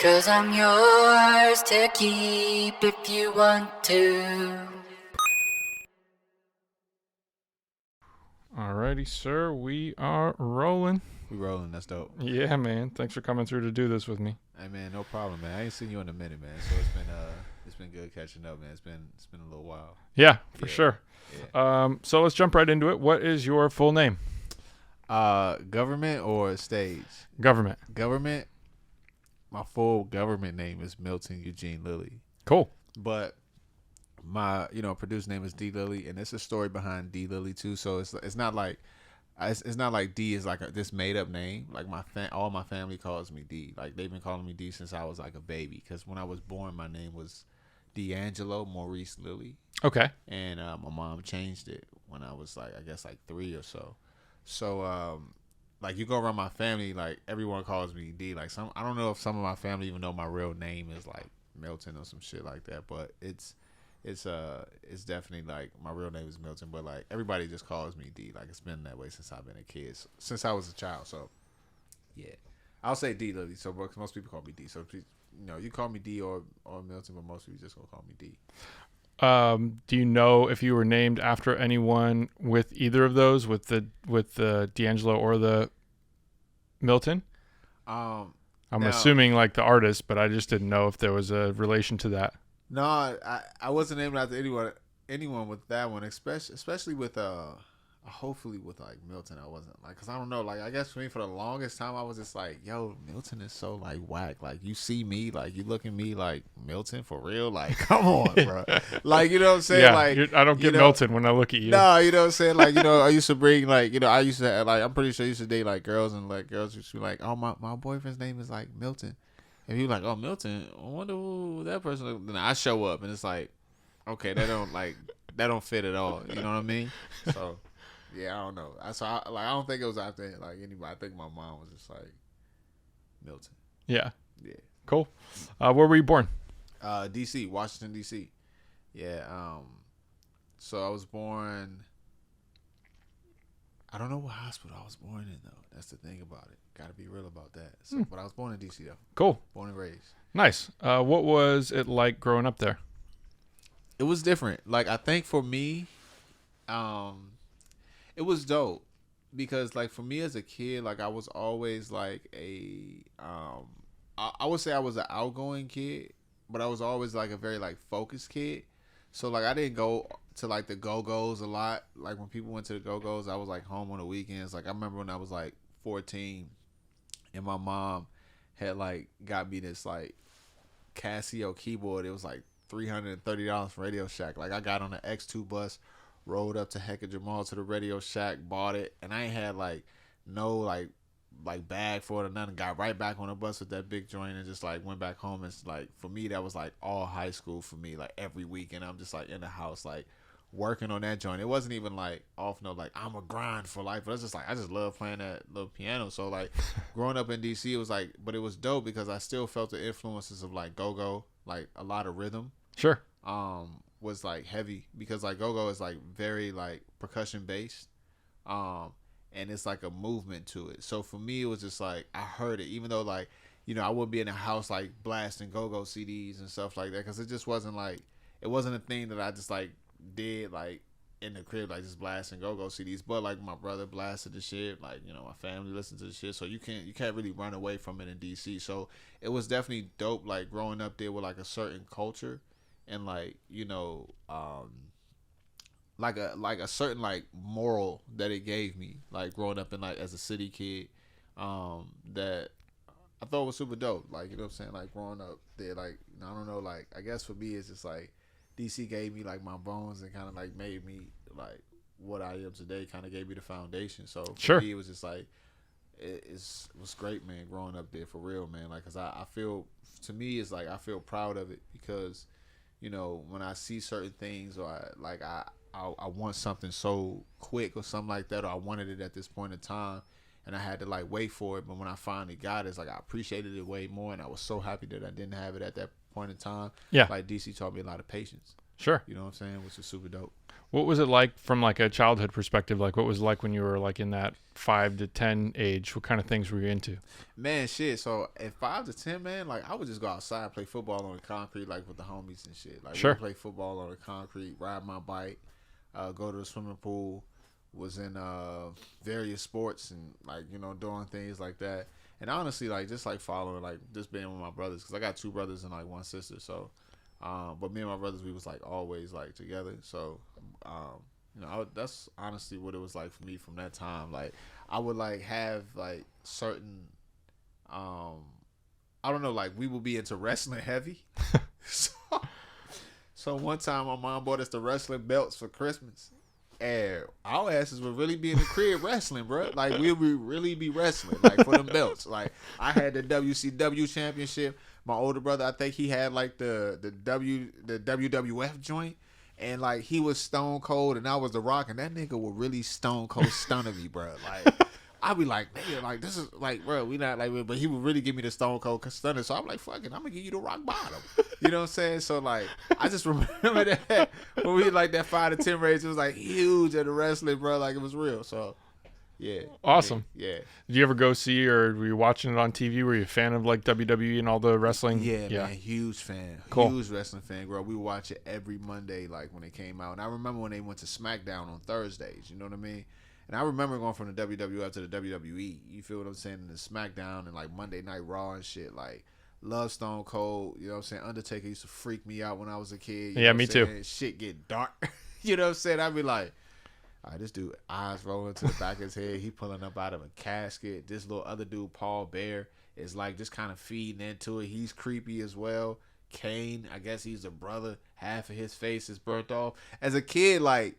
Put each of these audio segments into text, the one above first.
'Cause I'm yours to keep if you want to. Alrighty, sir. We are rolling. We rolling. That's dope. Yeah, man. Thanks for coming through to do this with me. Hey man, no problem, man. I ain't seen you in a minute, man. So it's been good catching up, man. It's been a little while. Yeah, for sure. Yeah. So let's jump right into it. What is your full name? Government or stage? Government. Government. My full government name is Milton Eugene Lilly. Cool. But my produced name is Dee Lilly, and it's a story behind Dee Lilly too. So it's not like D is like this made up name. Like all my family calls me D. Like they've been calling me D since I was like a baby. Because when I was born, my name was D'Angelo Maurice Lilly. Okay. And my mom changed it when I was like, I guess like 3 or so. So like you go around my family, like everyone calls me D. Like I don't know if some of my family even know my real name is like Milton or some shit like that. But it's definitely like my real name is Milton, but like everybody just calls me D. Like it's been that way since I've been a kid, since I was a child. So yeah, I'll say D Lilly. So because most people call me D. So you call me D or Milton, but most people just gonna call me D. Do you know if you were named after anyone with either of those, with the D'Angelo or the Milton? I'm assuming like the artist, but I just didn't know if there was a relation to that. No, I wasn't named after anyone with that one, especially with hopefully with like Milton. I wasn't like, cause I don't know, like I guess for me for the longest time I was just like, yo, Milton is so like whack. Like you see me, like you look at me like Milton for real, like come on, bro. Like you know what I'm saying? Yeah, like I don't get Milton when I look at you. No, you know what I'm saying? Like I used to bring like I used to like I'm pretty sure I used to date like girls and like girls used to be like, oh my boyfriend's name is like Milton. And you like, oh, Milton, I wonder who that person is. Then I show up and it's like, okay, that don't fit at all. You know what I mean? So, yeah, I don't know. I don't think it was after like anybody. I think my mom was just like, Milton. Yeah. Yeah. Cool. Where were you born? D.C., Washington, D.C. Yeah. So I was born. I don't know what hospital I was born in though. That's the thing about it. Got to be real about that. So, but I was born in D.C. though. Cool. Born and raised. Nice. What was it like growing up there? It was different. Like I think for me, it was dope because like for me as a kid, like I was always like I would say I was an outgoing kid, but I was always like a very like focused kid. So like I didn't go to like the Go-Go's a lot. Like when people went to the Go-Go's, I was like home on the weekends. Like I remember when I was like 14 and my mom had like got me this like Casio keyboard. It was like $330 from Radio Shack. Like I got on the X2 bus, rolled up to Heck Jamal to the Radio Shack, bought it, and I ain't had like no like bag for it or nothing. Got right back on the bus with that big joint and just like went back home. And it's like for me that was like all high school for me. Like every weekend I'm just like in the house like working on that joint. It wasn't even like off no like I'm a grind for life, but it's just like I just love playing that little piano. So like growing up in DC, it was like, but it was dope because I still felt the influences of like go-go, like a lot of rhythm. Sure. Was like heavy because like go-go is like very like percussion based. And it's like a movement to it. So for me, it was just like I heard it, even though like I wouldn't be in the house like blasting go-go CDs and stuff like that because it just wasn't like it wasn't a thing that I just like did like in the crib like just blasting go-go CDs. But like my brother blasted the shit, like my family listened to the shit, so you can't really run away from it in DC. So it was definitely dope like growing up there with like a certain culture and like like a certain like moral that it gave me like growing up in like as a city kid that I thought was super dope. Like what I'm saying, like growing up there, like I don't know, like I guess for me it's just like DC gave me like my bones and kind of like made me like what I am today, kind of gave me the foundation. So for me it was just like it was great, man, growing up there for real, man. Like cause I feel, to me it's like I feel proud of it because when I see certain things or I want something so quick or something like that, or I wanted it at this point in time and I had to like wait for it, but when I finally got it, it's like I appreciated it way more and I was so happy that I didn't have it at that point in time. Yeah. Like DC taught me a lot of patience. Sure. You know what I'm saying? Which is super dope. What was it like from like a childhood perspective? Like what was it like when you were like in that 5 to 10 age? What kind of things were you into? Man, shit. So at 5 to 10, man, like I would just go outside and play football on the concrete, like with the homies and shit. Like Sure. we would play football on the concrete, ride my bike, go to the swimming pool. Was in various sports and like doing things like that. And honestly, like just like following, like just being with my brothers, because I got 2 brothers and like 1 sister. So, but me and my brothers, we was like always like together. So, that's honestly what it was like for me from that time. Like I would like have like certain, I don't know, like we would be into wrestling heavy. So one time my mom bought us the wrestling belts for Christmas. And our asses would really be in the crib wrestling, bro. Like we would really be wrestling, like for them belts. Like I had the WCW championship. My older brother, I think he had like the WWF joint, and like he was Stone Cold, and I was The Rock, and that nigga would really Stone Cold stunning me, bro. Like I'd be like, nigga, like this is like, bro, we not like, but he would really give me the Stone Cold stunner. So I'm like, fuck it, I'm gonna give you the rock bottom. You know what I'm saying? So like, I just remember that when we like that 5 to 10 range, it was like huge at the wrestling, bro. Like it was real. So yeah, Awesome. Yeah. Did you ever go see or were you watching it on TV? Were you a fan of like WWE and all the wrestling? Yeah, man, huge fan. Cool. Huge wrestling fan, bro. We would watch it every Monday, like when it came out. And I remember when they went to SmackDown on Thursdays. You know what I mean? And I remember going from the WWF to the WWE. You feel what I'm saying? And the SmackDown and like Monday Night Raw and shit. Like, love Stone Cold. You know what I'm saying? Undertaker used to freak me out when I was a kid. Yeah, me too. Shit get dark. You know what I'm saying? I'd be like, all right, this dude, eyes rolling to the back of his head. He pulling up out of a casket. This little other dude, Paul Bear, is like just kind of feeding into it. He's creepy as well. Kane, I guess he's a brother. Half of his face is burnt off. As a kid, like,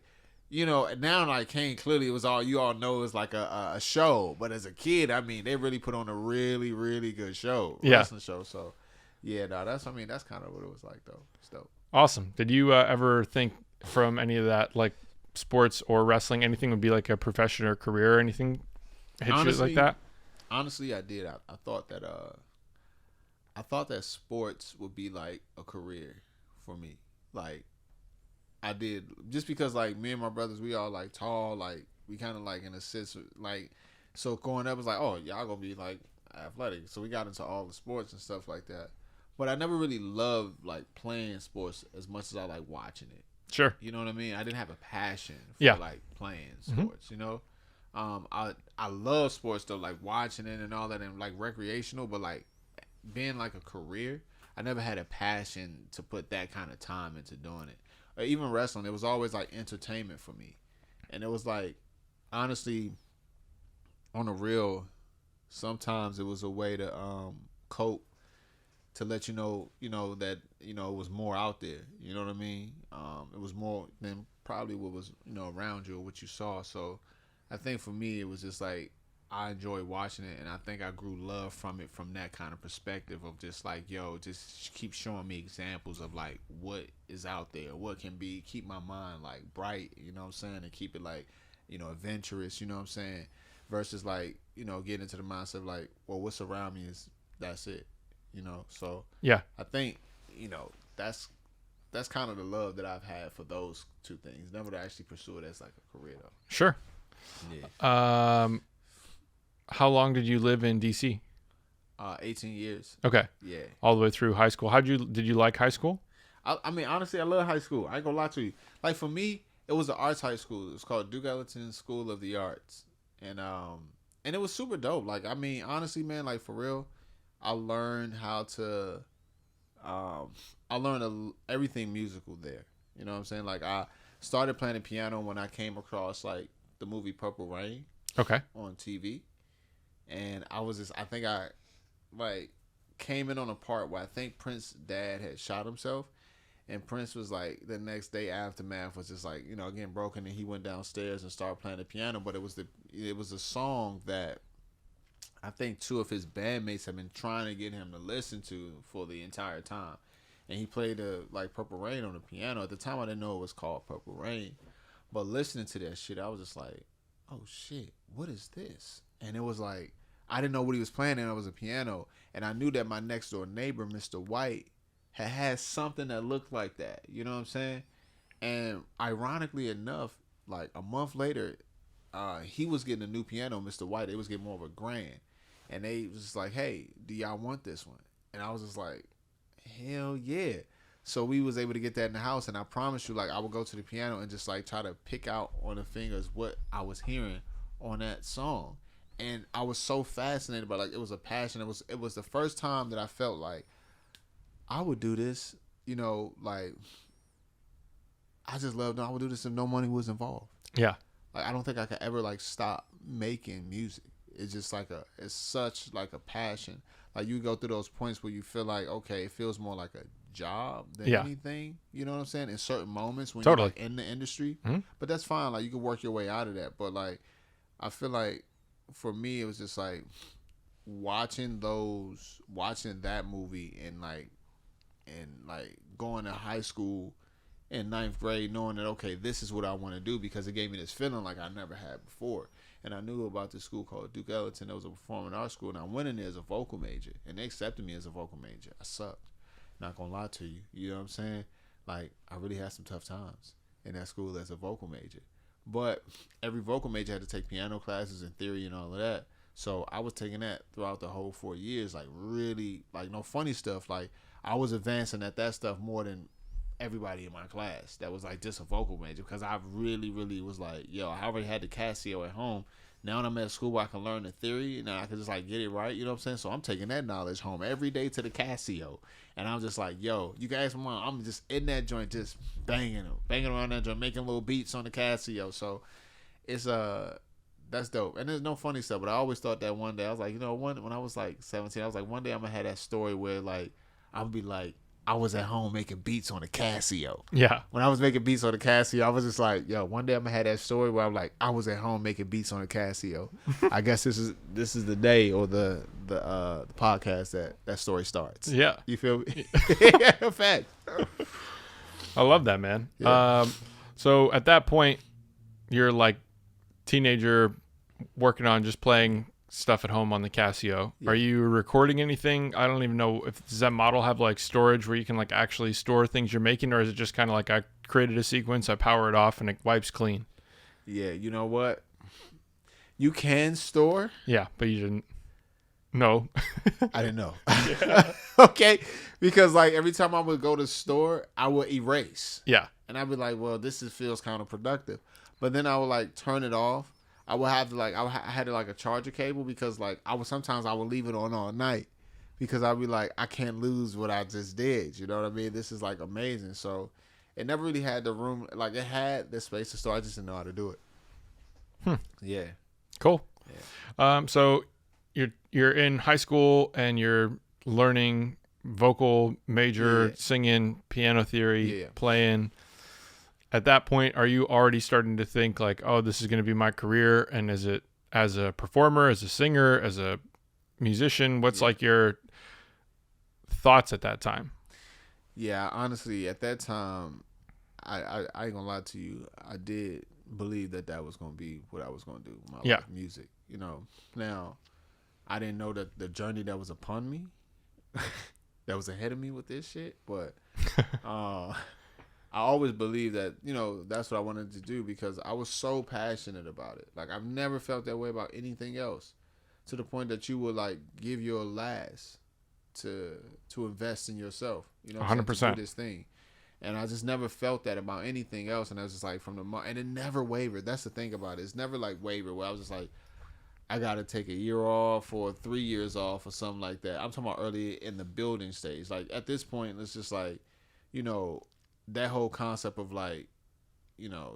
now like Kane clearly it was all you all know is like a show, but as a kid, I mean, they really put on a really, really good show, wrestling show. So yeah, no, that's kind of what it was like though. It's dope. Awesome. Did you ever think from any of that like sports or wrestling, anything would be like a profession or career or anything hit you like that? Honestly, I did. I thought that sports would be like a career for me. Like I did, just because like me and my brothers, we all like tall, like we kind of like in a sense like, so growing up was like, oh, y'all gonna be like athletic. So we got into all the sports and stuff like that. But I never really loved like playing sports as much as I like watching it. Sure. You know what I mean? I didn't have a passion for like playing sports, I love sports though, like watching it and all that, and like recreational, but like being like a career, I never had a passion to put that kind of time into doing it. Or even wrestling, it was always like entertainment for me. And it was like, honestly, on a real, sometimes it was a way to cope, to let you know that it was more out there. You know what I mean? It was more than probably what was around you or what you saw. So I think for me it was just like I enjoyed watching it, and I think I grew love from it from that kind of perspective of just like, just keep showing me examples of like what is out there, what can be, keep my mind like bright, you know what I'm saying, and keep it like adventurous, you know what I'm saying, versus like getting into the mindset of like, well, what's around me is that's it. So yeah, I think that's kind of the love that I've had for those two things. Never to actually pursue it as like a career though. Sure. Yeah. How long did you live in DC? 18 years. Okay. Yeah. All the way through high school. Did you like high school? I mean, honestly, I love high school. I ain't gonna lie to you. Like for me, it was an arts high school. It was called Duke Ellington School of the Arts, and it was super dope. Like I mean, honestly, man, like for real, I learned how to, everything musical there. You know what I'm saying? Like I started playing the piano when I came across like the movie Purple Rain. Okay. On TV, and I think I like came in on a part where I think Prince's dad had shot himself. And Prince was like, the next day aftermath was just like, getting broken, and he went downstairs and started playing the piano. But it was a song that I think 2 of his bandmates had been trying to get him to listen to for the entire time. And he played like Purple Rain on the piano. At the time I didn't know it was called Purple Rain. But listening to that shit, I was just like, oh shit, what is this? And it was like, I didn't know what he was playing, and it was a piano. And I knew that my next door neighbor, Mr. White, had something that looked like that. You know what I'm saying? And ironically enough, like a month later, he was getting a new piano, Mr. White. They was getting more of a grand. And they was just like, hey, do y'all want this one? And I was just like, hell yeah. So we was able to get that in the house. And I promise you, like, I would go to the piano and just like try to pick out on the fingers what I was hearing on that song. And I was so fascinated by, like, it was a passion. It was the first time that I felt like I would do this, like, I just loved it. I would do this if no money was involved. Yeah. Like, I don't think I could ever like stop making music. It's just like it's such like a passion. Like, you go through those points where you feel like, okay, it feels more like a job than anything. You know what I'm saying? In certain moments when you're like in the industry, but that's fine. Like, you can work your way out of that. But like, I feel like for me, it was just like watching that movie and going to high school in ninth grade, knowing that, okay, this is what I want to do, because it gave me this feeling like I never had before. And I knew about this school called Duke Ellington. That was a performing arts school, and I went in there as a vocal major, and they accepted me as a vocal major. I sucked. Not gonna lie to you. You know what I'm saying? Like, I really had some tough times in that school as a vocal major. But every vocal major had to take piano classes and theory and all of that. So I was taking that throughout the whole 4 years, like, really, like, no funny stuff. Like, I was advancing at that stuff more than everybody in my class that was like just a vocal major, because I really, really was like, yo, I already had the Casio at home. Now that I'm at school, I can learn the theory, and I can just like get it right. You know what I'm saying? So I'm taking that knowledge home every day to the Casio, and I'm just like, yo, you can ask my mom. I'm just in that joint, just banging around that joint, making little beats on the Casio. So it's that's dope. And there's no funny stuff, but I always thought that one day I was like, when I was like 17, I was like, one day I'm gonna have that story where like I'll be like, I was at home making beats on the Casio. Yeah. When I was making beats on the Casio, I was just like, yo, one day I'm gonna have that story where I'm like, I was at home making beats on the Casio. I guess this is the day or the podcast that story starts. Yeah. You feel me? Fact. I love that, man. Yeah. So at that point, you're like teenager working on just playing stuff at home on the Casio. Yeah. Are you recording anything? I don't even know does that model have like storage where you can like actually store things you're making, or is it just kind of like I created a sequence, I power it off, and it wipes clean? Yeah, you know what? You can store. Yeah, but you didn't. No. I didn't know. Okay, because like every time I would go to the store, I would erase. Yeah. And I'd be like, well, feels counterproductive. But then I would like turn it off. I would have to like I had like a charger cable, because like sometimes I would leave it on all night, because I'd be like, I can't lose what I just did. You know what I mean? This is like amazing. So it never really had the room, like it had the space to store. I just didn't know how to do it. Yeah. Cool. Yeah. So you're in high school and you're learning vocal major, singing, piano theory, playing. At that point, are you already starting to think like, oh, this is going to be my career? And is it as a performer, as a singer, as a musician? What's like your thoughts at that time? Yeah, honestly, at that time, I ain't gonna lie to you. I did believe that was gonna be what I was gonna do. My life, music. Now I didn't know that the journey that was upon me, that was ahead of me with this shit, but I always believed that, that's what I wanted to do, because I was so passionate about it. Like, I've never felt that way about anything else, to the point that you would like give your last to invest in yourself. 100%. To do this thing. And I just never felt that about anything else. And I was just like, and it never wavered. That's the thing about it. It's never like wavered where I was just like, I got to take a year off or 3 years off or something like that. I'm talking about early in the building stage. Like, at this point, it's just like, that whole concept of like,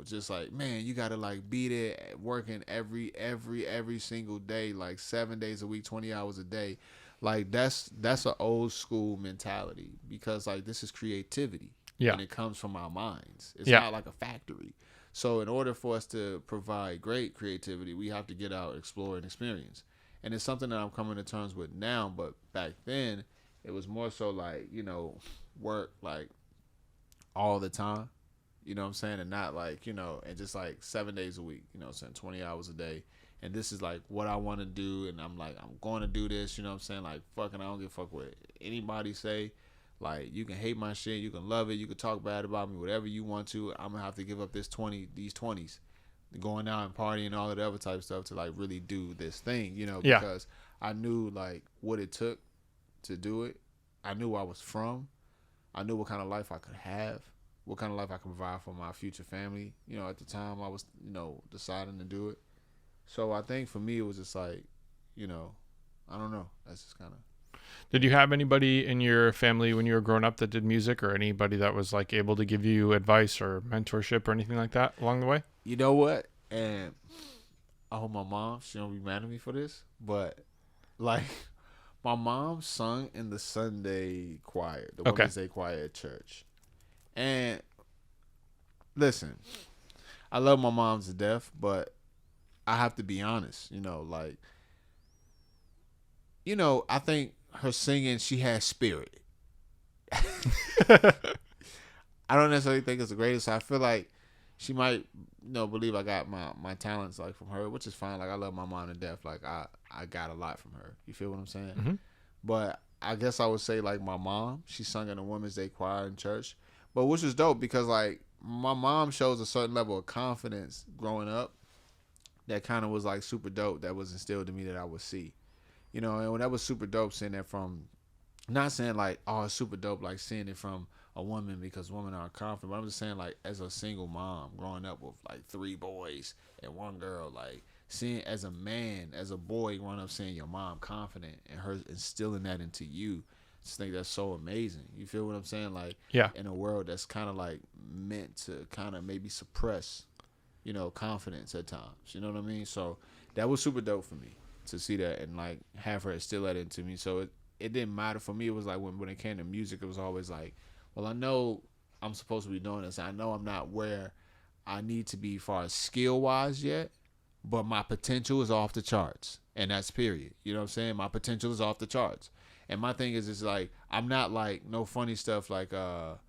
just like, man, you gotta like be there working every single day, like 7 days a week, 20 hours a day. Like, that's an old school mentality, because like this is creativity. Yeah. And it comes from our minds. It's not like a factory. So in order for us to provide great creativity, we have to get out, explore, and experience. And it's something that I'm coming to terms with now, but back then it was more so like, work like all the time, you know what I'm saying? And not like, and just like 7 days a week, saying 20 hours a day. And this is like what I want to do. And I'm like, I'm going to do this, you know what I'm saying? Like, fucking, I don't give a fuck what anybody say. Like, you can hate my shit, you can love it, you can talk bad about me, whatever you want to. I'm gonna have to give up these 20s, going out and partying and all of the other type of stuff to like really do this thing, because I knew like what it took to do it. I knew where I was from. I knew what kind of life I could have, what kind of life I could provide for my future family. At the time I was, deciding to do it. So I think for me it was just like, I don't know. That's just kind of. Did you have anybody in your family when you were growing up that did music, or anybody that was like able to give you advice or mentorship or anything like that along the way? You know what? And I hope my mom, she don't be mad at me for this, but like my mom sung in the Sunday choir, the Women's Day choir at church. And listen, I love my mom to death, but I have to be honest, I think her singing, she has spirit. I don't necessarily think it's the greatest. I feel like she might, believe I got my talents like from her, which is fine. Like, I love my mom to death. Like, I got a lot from her. You feel what I'm saying? Mm-hmm. But I guess I would say like my mom, she sung in a Women's Day choir in church, but which is dope because like my mom shows a certain level of confidence growing up that kind of was like super dope. That was instilled in me that I would see. And when that was super dope, seeing that from, not saying like, oh, it's super dope, like seeing it from a woman because women are confident, but I'm just saying like as a single mom growing up with like 3 boys and 1 girl, like seeing as a man, as a boy growing up, seeing your mom confident and her instilling that into you, I just think that's so amazing. You feel what I'm saying? Like, in a world that's kind of like meant to kind of maybe suppress, confidence at times. You know what I mean? So that was super dope for me to see that and like have her instill that into me. So it didn't matter for me. It was like when it came to music, it was always like, well, I know I'm supposed to be doing this. I know I'm not where I need to be as far as skill wise yet, but my potential is off the charts, and that's period. You know what I'm saying? My potential is off the charts, and my thing is like I'm not like no funny stuff like Greg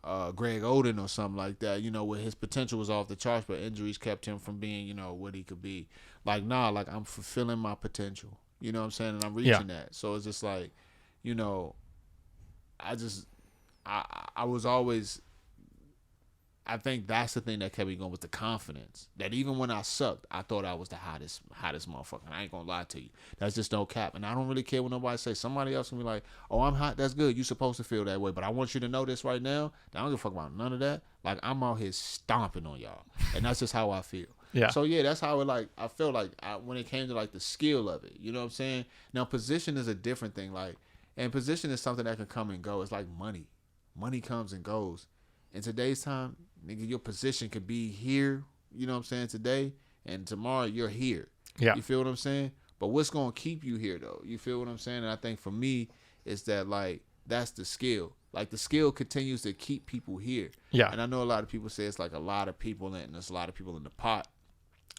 Oden or something like that, where his potential was off the charts, but injuries kept him from being, what he could be. Like, nah, like I'm fulfilling my potential. You know what I'm saying? And I'm reaching that. So it's just like, I was always, I think that's the thing that kept me going with the confidence. That even when I sucked, I thought I was the hottest motherfucker. I ain't gonna lie to you. That's just no cap. And I don't really care what nobody say. Somebody else can be like, oh, I'm hot. That's good. You supposed to feel that way. But I want you to know this right now. I don't give a fuck about none of that. Like, I'm out here stomping on y'all. And that's just how I feel. Yeah. So, yeah, that's how I feel like when it came to, like, the skill of it. You know what I'm saying? Now, position is a different thing. Like, and position is something that can come and go. It's like money. Money comes and goes. In today's time, nigga, your position could be here, you know what I'm saying, today, and tomorrow you're here. Yeah. You feel what I'm saying? But what's going to keep you here, though? You feel what I'm saying? And I think for me, it's that, like, that's the skill. Like, the skill continues to keep people here. Yeah. And I know a lot of people say it's like a lot of people, and there's a lot of people in the pot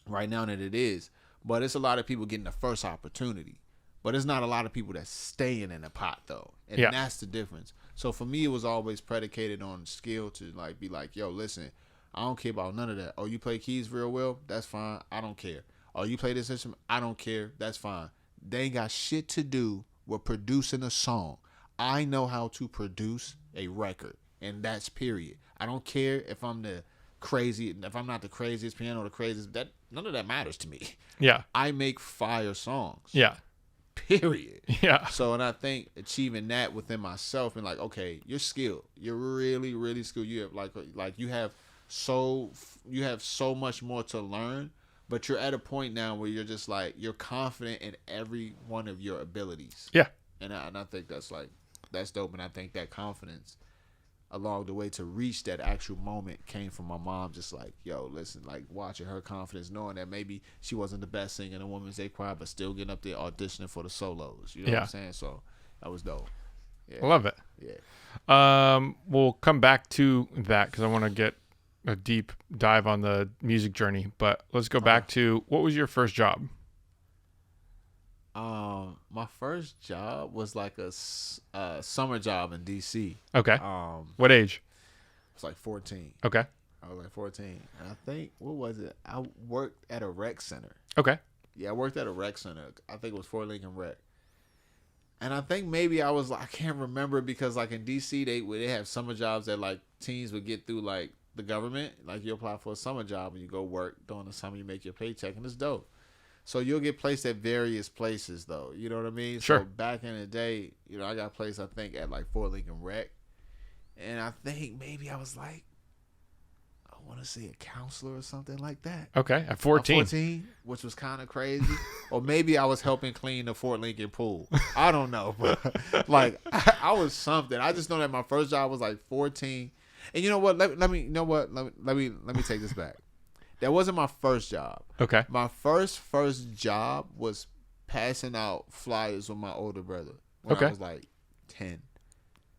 right now that it is. But it's a lot of people getting the first opportunity. But it's not a lot of people that's staying in the pot, though. And that's the difference. So for me, it was always predicated on skill to like be like, yo, listen, I don't care about none of that. Oh, you play keys real well? That's fine. I don't care. Oh, you play this instrument? I don't care. That's fine. They ain't got shit to do with producing a song. I know how to produce a record, and that's period. I don't care if I'm not the craziest piano, the craziest, that none of that matters to me. Yeah. I make fire songs. Yeah. Period. Yeah. So, and I think achieving that within myself and like, okay, you're skilled. You're really, really skilled. You have like you have so much more to learn, but you're at a point now where you're just like, you're confident in every one of your abilities. Yeah. And I think that's dope. And I think that confidence along the way to reach that actual moment came from my mom, just like, yo, listen, like watching her confidence, knowing that maybe she wasn't the best singer in a Women's Day choir, but still getting up there auditioning for the solos. You know what I'm saying? So that was dope. Yeah. I love it. Yeah. We'll come back to that because I want to get a deep dive on the music journey, but let's go back to, what was your first job? My first job was like a summer job in DC. Okay. What age? I was like 14. Okay. I was like 14. And I think, what was it? I worked at a rec center. Okay. Yeah, I worked at a rec center. I think it was Fort Lincoln Rec. And I think maybe I can't remember because like in DC they have summer jobs that like teens would get through like the government. Like you apply for a summer job and you go work during the summer, you make your paycheck, and it's dope. So you'll get placed at various places though. You know what I mean? Sure. So back in the day, you know, I got placed I think at like Fort Lincoln Rec. And I think maybe I was like, I want to say a counselor or something like that. Okay, at 14. 14, which was kind of crazy. Or maybe I was helping clean the Fort Lincoln pool. I don't know. But like, I was something. I just know that my first job was like 14. And you know what? Let me take this back. That wasn't my first job. Okay. My first job was passing out flyers with my older brother when I was like 10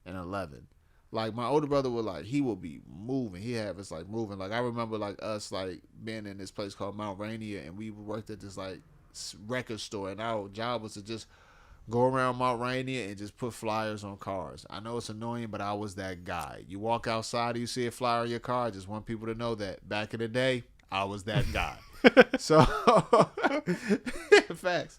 and 11. Like my older brother would like he would be moving. He had us like moving. Like I remember like us like being in this place called Mount Rainier, and we worked at this like record store, and our job was to just go around Mount Rainier and just put flyers on cars. I know it's annoying, but I was that guy. You walk outside, you see a flyer on your car. I just want people to know that back in the day, I was that guy. So facts.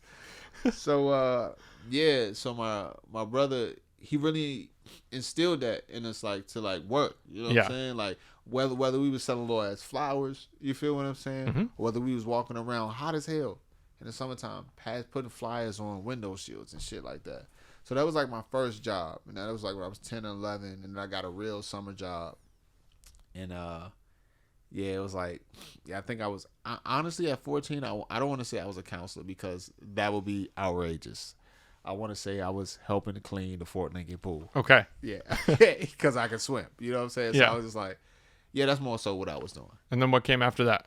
So yeah. So my brother, he really instilled that in us, like to like work. You know what I'm saying? Like whether we was selling little ass flowers, you feel what I'm saying? Mm-hmm. Or whether we was walking around hot as hell in the summertime, putting flyers on window shields and shit like that. So that was like my first job, and that was like when I was 10 or 11, and then I got a real summer job, and yeah, it was like, yeah, I think honestly at 14, I don't want to say I was a counselor because that would be outrageous. I want to say I was helping to clean the Fort Lincoln pool. Okay. Yeah, because I could swim. You know what I'm saying? So Yeah. I was just like, yeah, that's more so what I was doing. And then what came after that?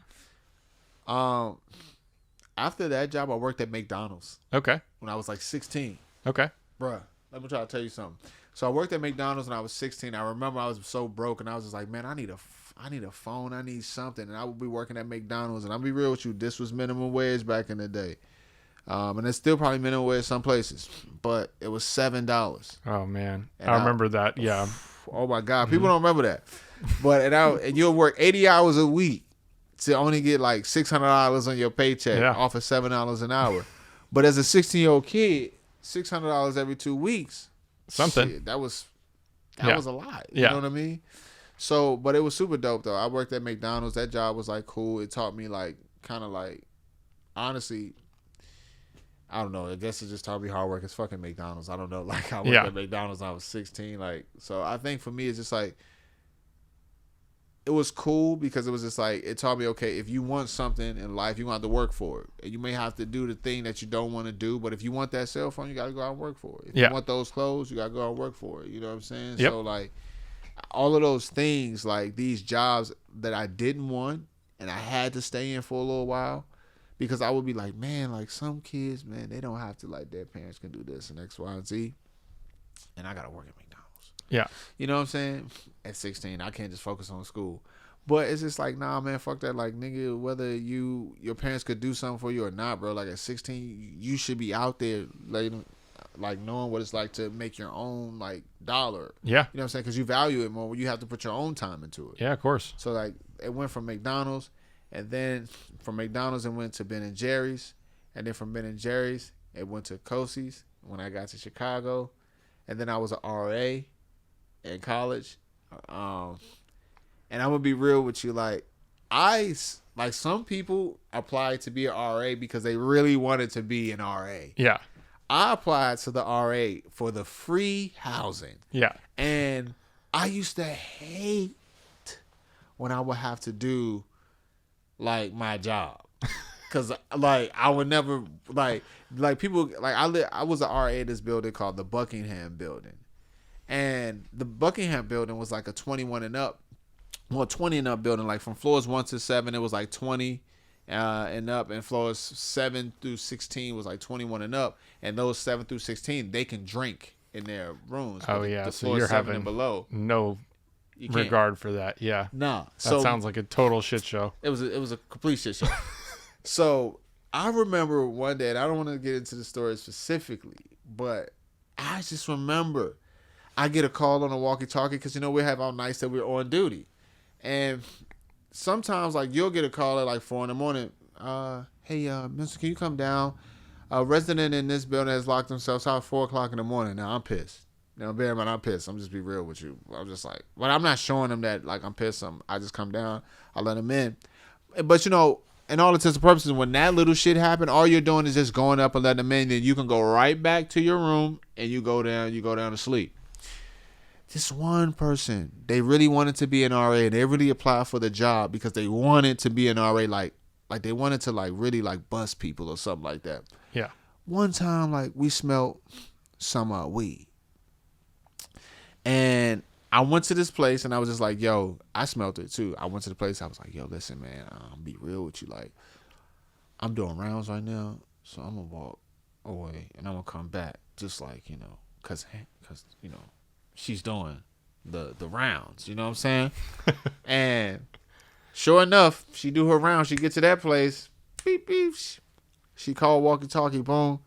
After that job, I worked at McDonald's Okay. when I was like 16. Okay. Bruh, let me try to tell you something. So I worked at McDonald's when I was 16. I remember I was so broke, and I was just like, man, I need a phone. I need something. And I would be working at McDonald's. And I'll be real with you, this was minimum wage back in the day. And it's still probably minimum wage some places, but it was $7. Oh man, And I remember that. Yeah. Oh my God, people don't remember that. But and you'll work 80 hours a week to only get like $600 on your paycheck off of $7 an hour. But as a 16-year-old kid, $600 every 2 weeks, Something. shit, that was a lot. You Yeah. know what I mean? So, but it was super dope though. I worked at McDonald's. That job was like cool. It taught me like kind of like, honestly, I don't know. I guess it just taught me hard work. It's fucking McDonald's. I don't know. Like I worked at McDonald's when I was 16. Like, so I think for me, it's just like, it was cool because it was just like, it taught me, okay, if you want something in life, you have to work for it. And you may have to do the thing that you don't want to do, but if you want that cell phone, you got to go out and work for it. If you want those clothes, you got to go out and work for it. You know what I'm saying? Yep. So like, all of those things, like these jobs that I didn't want and I had to stay in for a little while, because I would be like, man, like some kids, man, they don't have to, like their parents can do this and X, Y, and Z. And I got to work at McDonald's. Yeah. You know what I'm saying? At 16, I can't just focus on school. But it's just like, nah, man, fuck that. Like, nigga, whether your parents could do something for you or not, bro, like at 16, you should be out there, like knowing what it's like to make your own, like, dollar. Yeah. You know what I'm saying? Because you value it more. You have to put your own time into it. Yeah, of course. So, like, it went from McDonald's, and then from McDonald's, it went to Ben & Jerry's. And then from Ben & Jerry's, it went to Kosey's when I got to Chicago. And then I was an RA in college. And I'm going to be real with you. Like some people applied to be an RA because they really wanted to be an RA. Yeah. I applied to the RA for the free housing. Yeah. And I used to hate when I would have to do, like, my job. Because, like, I would never, like people, like, I was an RA at this building called the Buckingham Building. And the Buckingham Building was, like, a 21 and up. Well, 20 and up building, like from floors 1 to 7, it was like 20 and up, and floors 7 through 16 was like 21 and up. And those 7 through 16, they can drink in their rooms. Oh yeah, the so floors you're 7 having and below, no you can't. regard for that. Yeah, Nah, that sounds like a total shit show. It was a complete shit show. So I remember one day, and I don't want to get into the story specifically, but I just remember I get a call on a walkie-talkie because we have our nights that we're on duty. And sometimes, like, you'll get a call at like 4 a.m. Hey, mister, can you come down? A resident in this building has locked themselves out at 4 o'clock in the morning. Now I'm pissed. Now, bear in mind, I'm pissed. I'm just be real with you. I'm just like, but I'm not showing them that like I'm pissed. I just come down. I let them in. But in all intents and purposes, when that little shit happened, all you're doing is just going up and letting them in. Then you can go right back to your room and you go down. You go down to sleep. This one person, they really wanted to be an RA and they really applied for the job because they wanted to be an RA, like they wanted to like really like bust people or something like that. Yeah. One time, like we smelled some weed, and I went to this place and I was just like, "Yo," I smelled it too. I went to the place. I was like, "Yo, listen, man, I'm be real with you. Like, I'm doing rounds right now, so I'm gonna walk away and I'm gonna come back, just like cause she's doing the rounds. You know what I'm saying?" And sure enough, she do her rounds. She get to that place. Beep beep. She called walkie-talkie. Boom.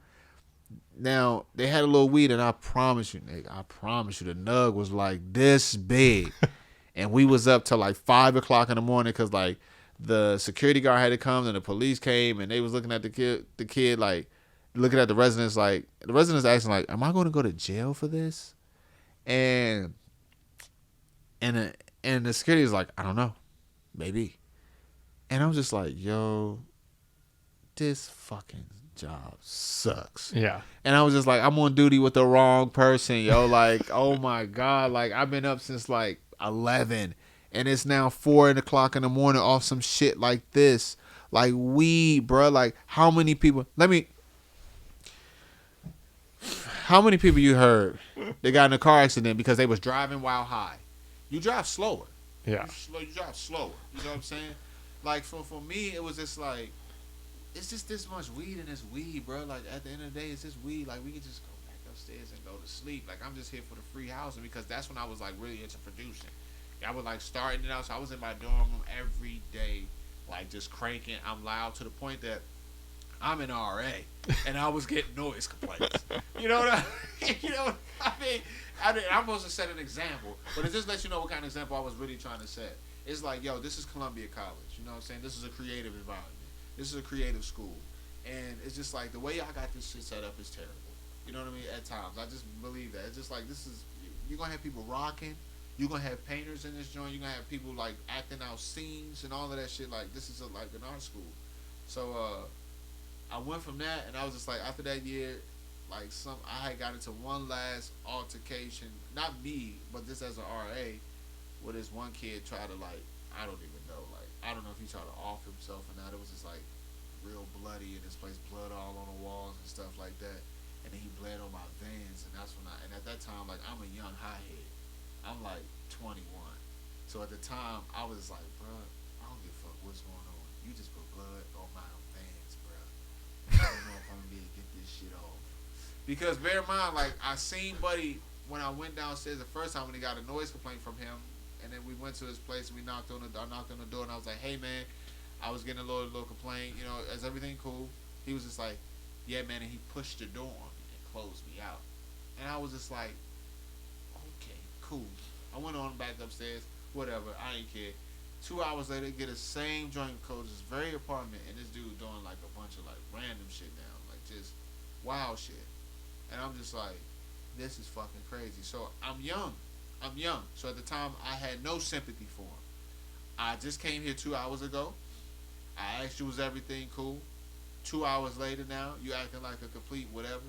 Now they had a little weed, and I promise you, nigga, the nug was like this big, and we was up till like 5 o'clock in the morning because like the security guard had to come, and the police came, and they was looking at the kid like looking at the residents, like the residents asking like, "Am I going to go to jail for this?" And the security was like, "I don't know, maybe." And I was just like, "Yo, this fucking job sucks." Yeah. And I was just like, I'm on duty with the wrong person, yo. Like, oh my God. Like, I've been up since like 11 and it's now 4 o'clock in the morning off some shit like this. Like, weed, bro. Like, how many people you heard they got in a car accident because they was driving while high? You drive slower. Yeah. You drive slower. You know what I'm saying? Like, for me, it was just like, it's just this much weed in this weed, bro. Like, at the end of the day, it's just weed. Like, we could just go back upstairs and go to sleep. Like, I'm just here for the free housing because that's when I was, like, really into producing. I was, like, starting it out. So I was in my dorm room every day, like, just cranking. I'm loud to the point that I'm an RA, and I was getting noise complaints. You know what I mean? I'm supposed to set an example, but it just lets you know what kind of example I was really trying to set. It's like, yo, this is Columbia College. You know what I'm saying? This is a creative environment. This is a creative school. And it's just like the way y'all got this shit set up is terrible. You know what I mean? At times. I just believe that. It's just like you're going to have people rocking. You're going to have painters in this joint. You're going to have people like acting out scenes and all of that shit. Like this is like an art school. So I went from that and I was just like, after that year, like I had got into one last altercation. Not me, but this as an RA, where this one kid tried to like, I don't even know, like, I don't know if he tried to off himself or not. It was just like real bloody in this place, blood all on the walls and stuff like that. And then he bled on my veins, and that's when and at that time, like, I'm a young hothead. I'm like 21. So at the time, I was just like, bro, I don't give a fuck what's going on. You just put blood on my veins, bro. I don't know if I'm gonna be able to get this shit off. Because bear in mind, like, I seen Buddy when I went downstairs the first time when he got a noise complaint from him. And then we went to his place and we knocked on the door and I was like, "Hey man, I was getting a little complaint, is everything cool?" He was just like, "Yeah man," and he pushed the door on me and closed me out. And I was just like, okay, cool. I went on back upstairs, whatever, I ain't care. 2 hours later, get the same joint code, this very apartment, and this dude doing like a bunch of like random shit down, like just wild shit. And I'm just like, this is fucking crazy. So I'm young. So at the time, I had no sympathy for him. I just came here 2 hours ago. I asked you, was everything cool? 2 hours later now, you acting like a complete whatever.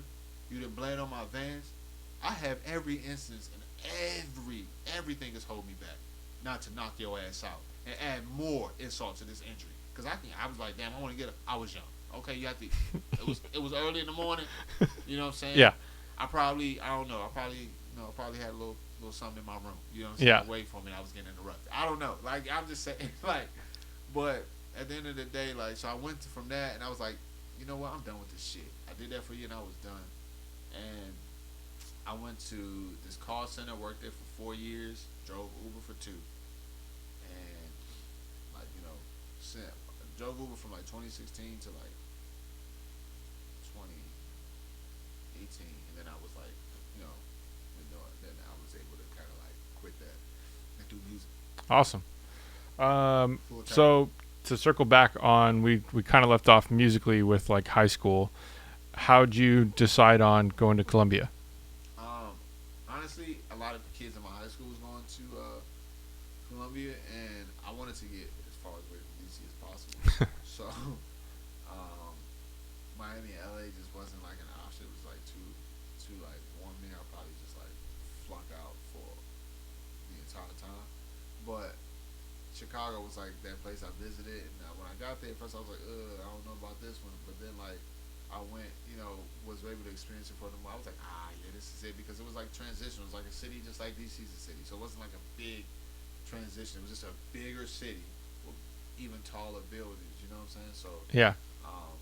You done bled on my veins. I have every instance and everything is holding me back not to knock your ass out and add more insult to this injury. Because I was like, damn, I want to get it. I was young. Okay, you have to. It was early in the morning. You know what I'm saying? Yeah. I probably had a little something in my room. You know what I'm saying? Yeah. Wait for me. I was getting interrupted. I don't know. Like, I'm just saying, like, but at the end of the day, like, so I went from that and I was like, you know what? I'm done with this shit. I did that for you and I was done. And I went to this call center, worked there for 4 years, drove Uber for 2. And, like, drove Uber from like 2016 to like 2018. And then I was like, then I was able to kind of like quit that and do music. Awesome. So to circle back on, we kind of left off musically with like high school. how'd you decide on going to Columbia? Honestly, a lot of kids in my high school was going to Columbia, and I wanted to get as far away from DC as possible. So, um, Miami, LA just wasn't like an option. It was like too like warm there. I'll probably just like flunk out for the entire time. But Chicago was like that place I visited, and when I got there, first I was like, I don't know about this one. But then like I went, was able to experience it for them. I was like, yeah, this is it, because it was like transition. It was like a city just like DC's a city, so it wasn't like a big transition. It was just a bigger city with even taller buildings. You know what I'm saying? So Yeah. um,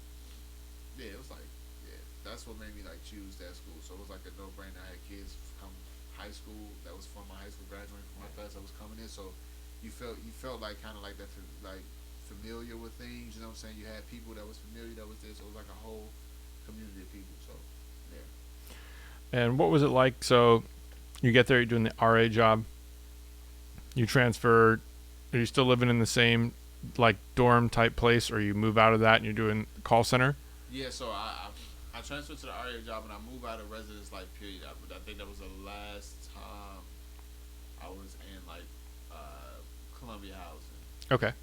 yeah, it was like, yeah, that's what made me like choose that school. So it was like a no brainer. I had kids from high school that was from my high school, graduating from my class that was coming in. So you felt like kind of like that, like familiar with things. You know what I'm saying? You had people that was familiar that was there. So it was like a whole community of people. So yeah. And what was it like? So you get there, you're doing the RA job. You transfer. Are you still living in the same like dorm type place, or you move out of that and you're doing call center? Yeah, so I transferred to the RA job, and I moved out of residence life period. I think that was the last time I was in like Columbia housing. Okay.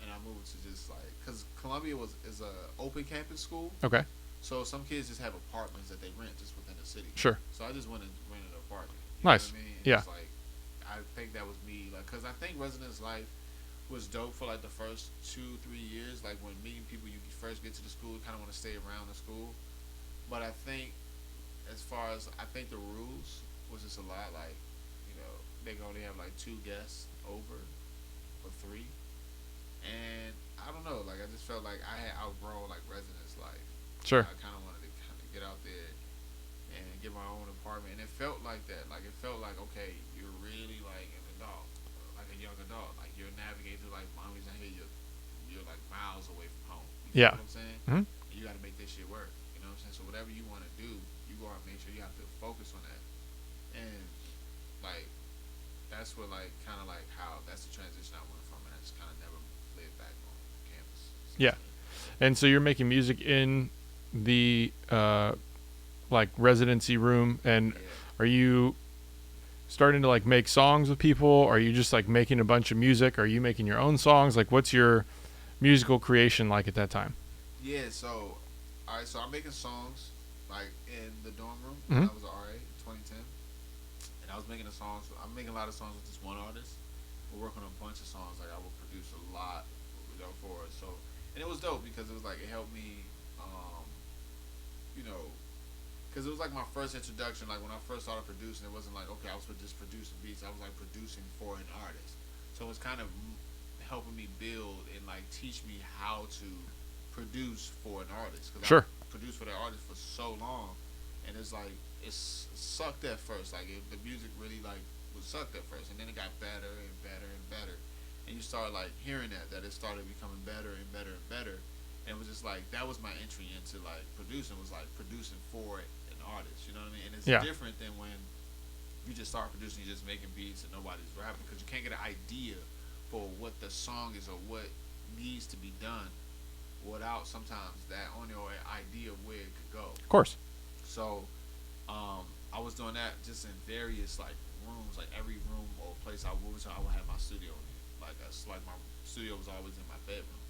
And I moved to just like, because Columbia is a open campus school. Okay. So some kids just have apartments that they rent just within the city. Sure. So I just went and rented an apartment. Nice. Know what I mean? And Yeah. it's like, I think that was me, like, because I think residence life was dope for like the first 2-3 years. Like when meeting people, you first get to the school, you kind of want to stay around the school. But I think, as far as I think the rules was just a lot. Like, they can only have like 2 guests over, or 3, and I don't know. Like I just felt like I had outgrown like residence life. Sure. I kind of wanted to kind of get out there and get my own apartment, and it felt like that. Like it felt like, okay, you're really like an adult, like a young adult. Like you're navigating through like mommy's not here. You're like miles away from home. You Yeah. know what I'm saying? Mm-hmm. And you got to make this shit work. You know what I'm saying? So whatever you want to do, you go out and make sure you have to focus on that. And like that's what like kind of like how that's the transition I went from, and I just kind of never lived back on campus. Yeah. And so you're making music in the like residency room, and are you starting to like make songs with people? Are you just like making a bunch of music? Are you making your own songs? Like what's your musical creation like at that time? Yeah, so all right, so I'm making songs like in the dorm room. Mhm. I was an RA in 2010, and I was making I'm making a lot of songs with this one artist. We're working on a bunch of songs. Like I will produce a lot, for it. So, and it was dope because it was like it helped me, because it was like my first introduction. Like when I first started producing, it wasn't like, okay, I was just producing beats. I was like producing for an artist. So it was kind of helping me build and like teach me how to produce for an artist. Cause Sure. I produced for that artist for so long, and it's like it sucked at first. Like the music really like was sucked at first, and then it got better and better and better. And you start like hearing that it started becoming better and better and better. And it was just like that was my entry into like producing, was like producing for an artist. You know what I mean? And it's different than when you just start producing, you're just making beats and nobody's rapping, because you can't get an idea for what the song is or what needs to be done without sometimes that on your idea of where it could go. Of course. So I was doing that just in various like rooms, like every room or place I moved to, I would have my studio in. Like my studio was always in my bedroom,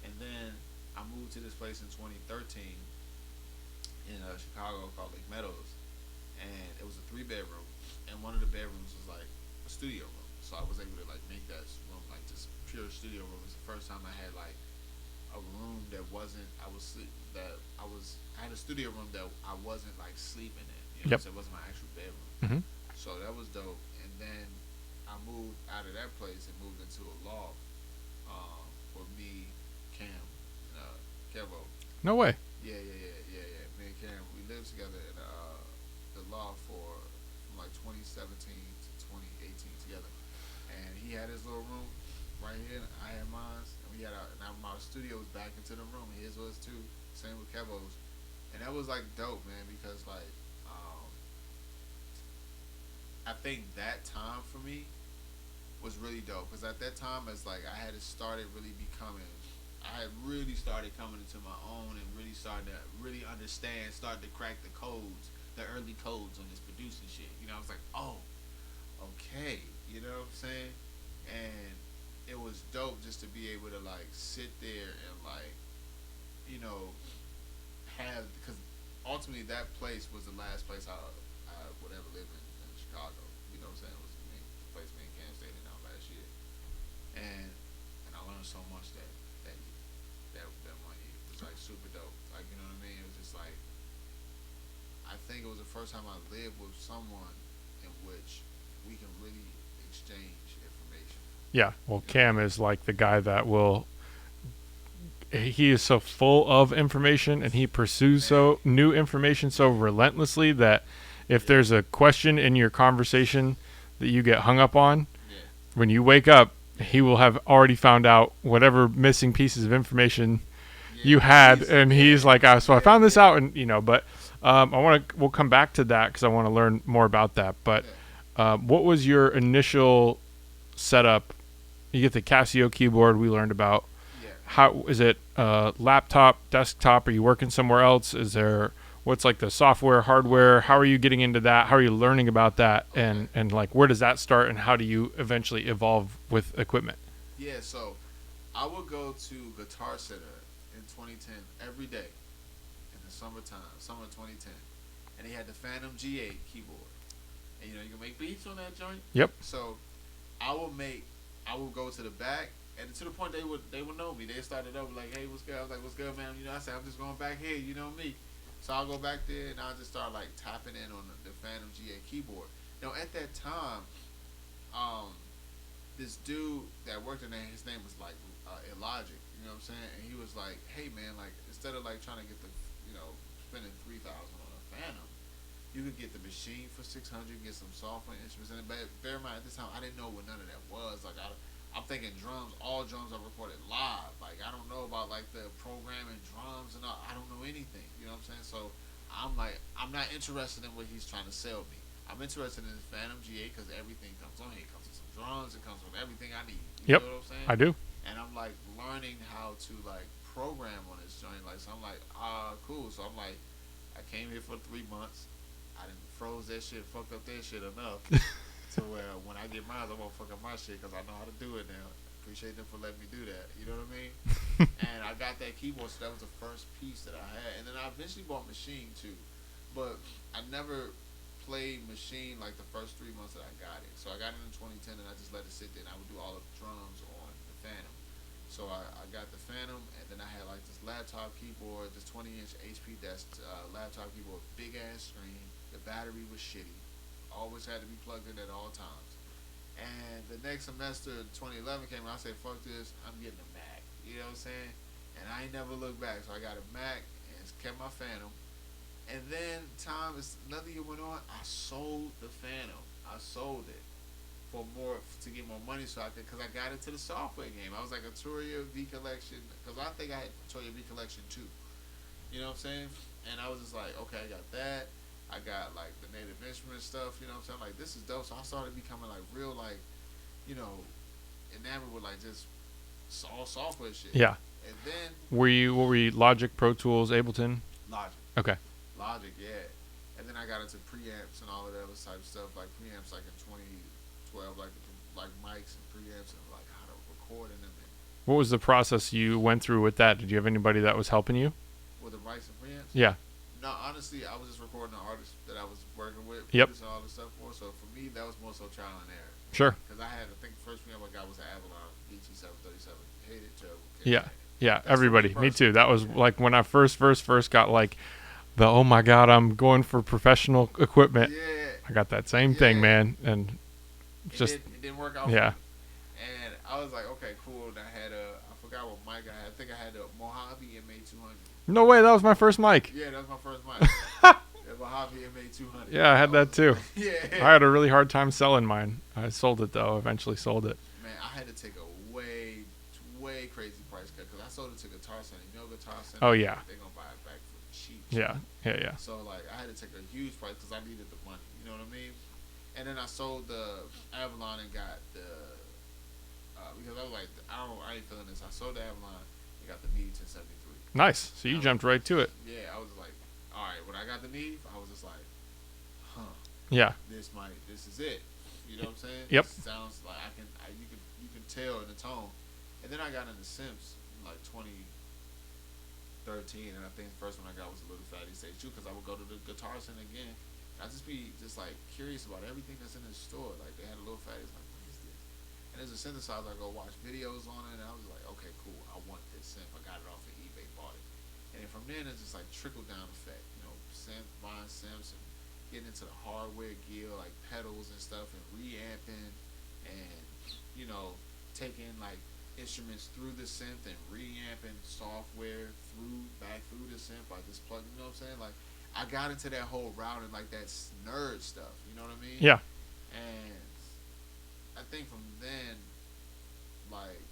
And then I moved to this place in 2013 in Chicago called Lake Meadows, and it was a 3-bedroom, and one of the bedrooms was like a studio room. So I was able to like make that room like just pure studio room. It's the first time I had like a room that wasn't I had a studio room that I wasn't like sleeping in. So it wasn't my actual bedroom. Mm-hmm. So that was dope. And then I moved out of that place and moved into a loft for me, Cam, and Kevo. No way. Yeah. Me and Cam, we lived together in the loft from like 2017 to 2018 together. And he had his little room right here, and I had mine. And we had my studio was back into the room. His was too. Same with Kevo's. And that was like dope, man, because like I think that time for me was really dope, because at that time it's like I had started really becoming I had really started coming into my own and really started to really understand, started to crack the codes, the early codes on this producing shit. You know, I was like, oh, okay, you know what I'm saying? And it was dope just to be able to like sit there and like, you know, have because ultimately that place was the last place I would ever live in Chicago. You know what I'm saying? It was the place me and Cam stayed in out last year, and I learned so much that 1 year was like super dope. Like you know what I mean? It was just like I think it was the first time I lived with someone in which we can really exchange information. Yeah. Well, Cam is like the guy that will. He is so full of information, and he pursues so new information so relentlessly that if there's a question in your conversation that you get hung up on, when you wake up, he will have already found out whatever missing pieces of information you had, and he's like, so I found this out, and but we'll come back to that because I want to learn more about that. But what was your initial setup? You get the Casio keyboard we learned about. How is it? Laptop, desktop? Are you working somewhere else? Is there what's like the software, hardware? How are you getting into that? How are you learning about that? And like where does that start? And how do you eventually evolve with equipment? Yeah, so I would go to Guitar Center in 2010 every day in the summer 2010, and he had the Phantom G8 keyboard, and you can make beats on that joint. Yep. So I would go to the back. And to the point they would know me. They started over like, hey, what's good? I was like, what's good, man? I said, I'm just going back here, you know me. So I'll go back there and I'll just start like tapping in on the Phantom GA keyboard. At that time, this dude that worked in there, his name was like Illogic, you know what I'm saying? And he was like, hey man, like instead of like trying to get the, spending $3,000 on a Phantom, you could get the machine for $600, get some software instruments in it. But bear in mind, at this time, I didn't know what none of that was. Like I'm thinking drums, all drums are recorded live. Like, I don't know about, like, the programming drums and all. I don't know anything. You know what I'm saying? So, I'm like, I'm not interested in what he's trying to sell me. I'm interested in this Phantom GA because everything comes on here. It comes with some drums. It comes with everything I need. You know what I'm saying? I do. And I'm, like, learning how to, like, program on this joint. Like, so I'm like, cool. So I'm like, I came here for 3 months. I done froze that shit, fucked up that shit enough. So when I get mine, I won't fuck up my shit because I know how to do it now. Appreciate them for letting me do that. You know what I mean? And I got that keyboard, so that was the first piece that I had. And then I eventually bought Machine too, but I never played Machine like the first 3 months that I got it. So I got it in 2010, and I just let it sit there. And I would do all the drums on the Phantom. So I got the Phantom, and then I had like this laptop keyboard, this 20-inch HP desk laptop keyboard, big ass screen. The battery was shitty. Always had to be plugged in at all times. And the next semester, 2011 came out, I said, fuck this, I'm getting a Mac. You know what I'm saying? And I ain't never looked back. So I got a Mac and kept my Phantom. And then another year went on, I sold the Phantom. I sold it to get more money so I could, because I got into the software game. I was like a Toria V Collection, because I think I had Toria V Collection 2. You know what I'm saying? And I was just like, okay, I got that. I got like the Native Instruments stuff, you know what I'm saying? Like, this is dope. So I started becoming like real, like, enamored with like just all software shit. Yeah. And then what were you Logic, Pro Tools, Ableton? Logic. Okay. Logic, yeah. And then I got into preamps and all of that other type of stuff, like preamps like in 2012, like mics and preamps and like how to record in them. What was the process you went through with that? Did you have anybody that was helping you? With the mics and preamps? Yeah. No, honestly, I was just recording the artists that I was working with, Yep. producing all this stuff for. So for me, that was more so trial and error. Sure. Because I think the first preamp I got was an Avalon BT737. Hated it, terrible. Yeah. Everybody. Me too. That was like when I first got like the, oh my God, I'm going for professional equipment. Yeah. I got that same thing, man. And just it didn't work out. Yeah. For me. And I was like, okay, cool. And I had I forgot what mic I had. I think I had a Mojave MA200. No way, that was my first mic. Yeah, that was my first mic. The Mojave MA200. Yeah, I had that too. Yeah. I had a really hard time selling mine. I sold it though. Eventually sold it. Man, I had to take a way crazy price cut because I sold it to Guitar Center. Guitar Center. Oh yeah. They're gonna buy it back for cheap. Yeah. So like, I had to take a huge price because I needed the money. You know what I mean? And then I sold the Avalon and got the because I was like, I ain't feeling this. I sold the Avalon. got the knee 1073. Nice. So you jumped right to it. Yeah, I was like, all right. When I got the knee, I was just like, huh. Yeah. This is it. You know what I'm saying? Yep. It sounds like you can tell in the tone. And then I got into Simps in like 2013, and I think the first one I got was a Little Fatty Stage 2 because I would go to the Guitar Center again. I'd just be just like curious about everything that's in the store. Like they had a Little Fatty, like what is this? And as a synthesizer, I go watch videos on it, and I was like, okay, cool, I want this synth. I got it off of eBay, bought it, and then from then it's just like trickle down effect. You know, synth, buying synths, and getting into the hardware gear like pedals and stuff, and reamping, and you know, taking like instruments through the synth and reamping software back through the synth by just plugging. You know what I'm saying? Like I got into that whole route and like that nerd stuff. You know what I mean? Yeah. And I think from then, like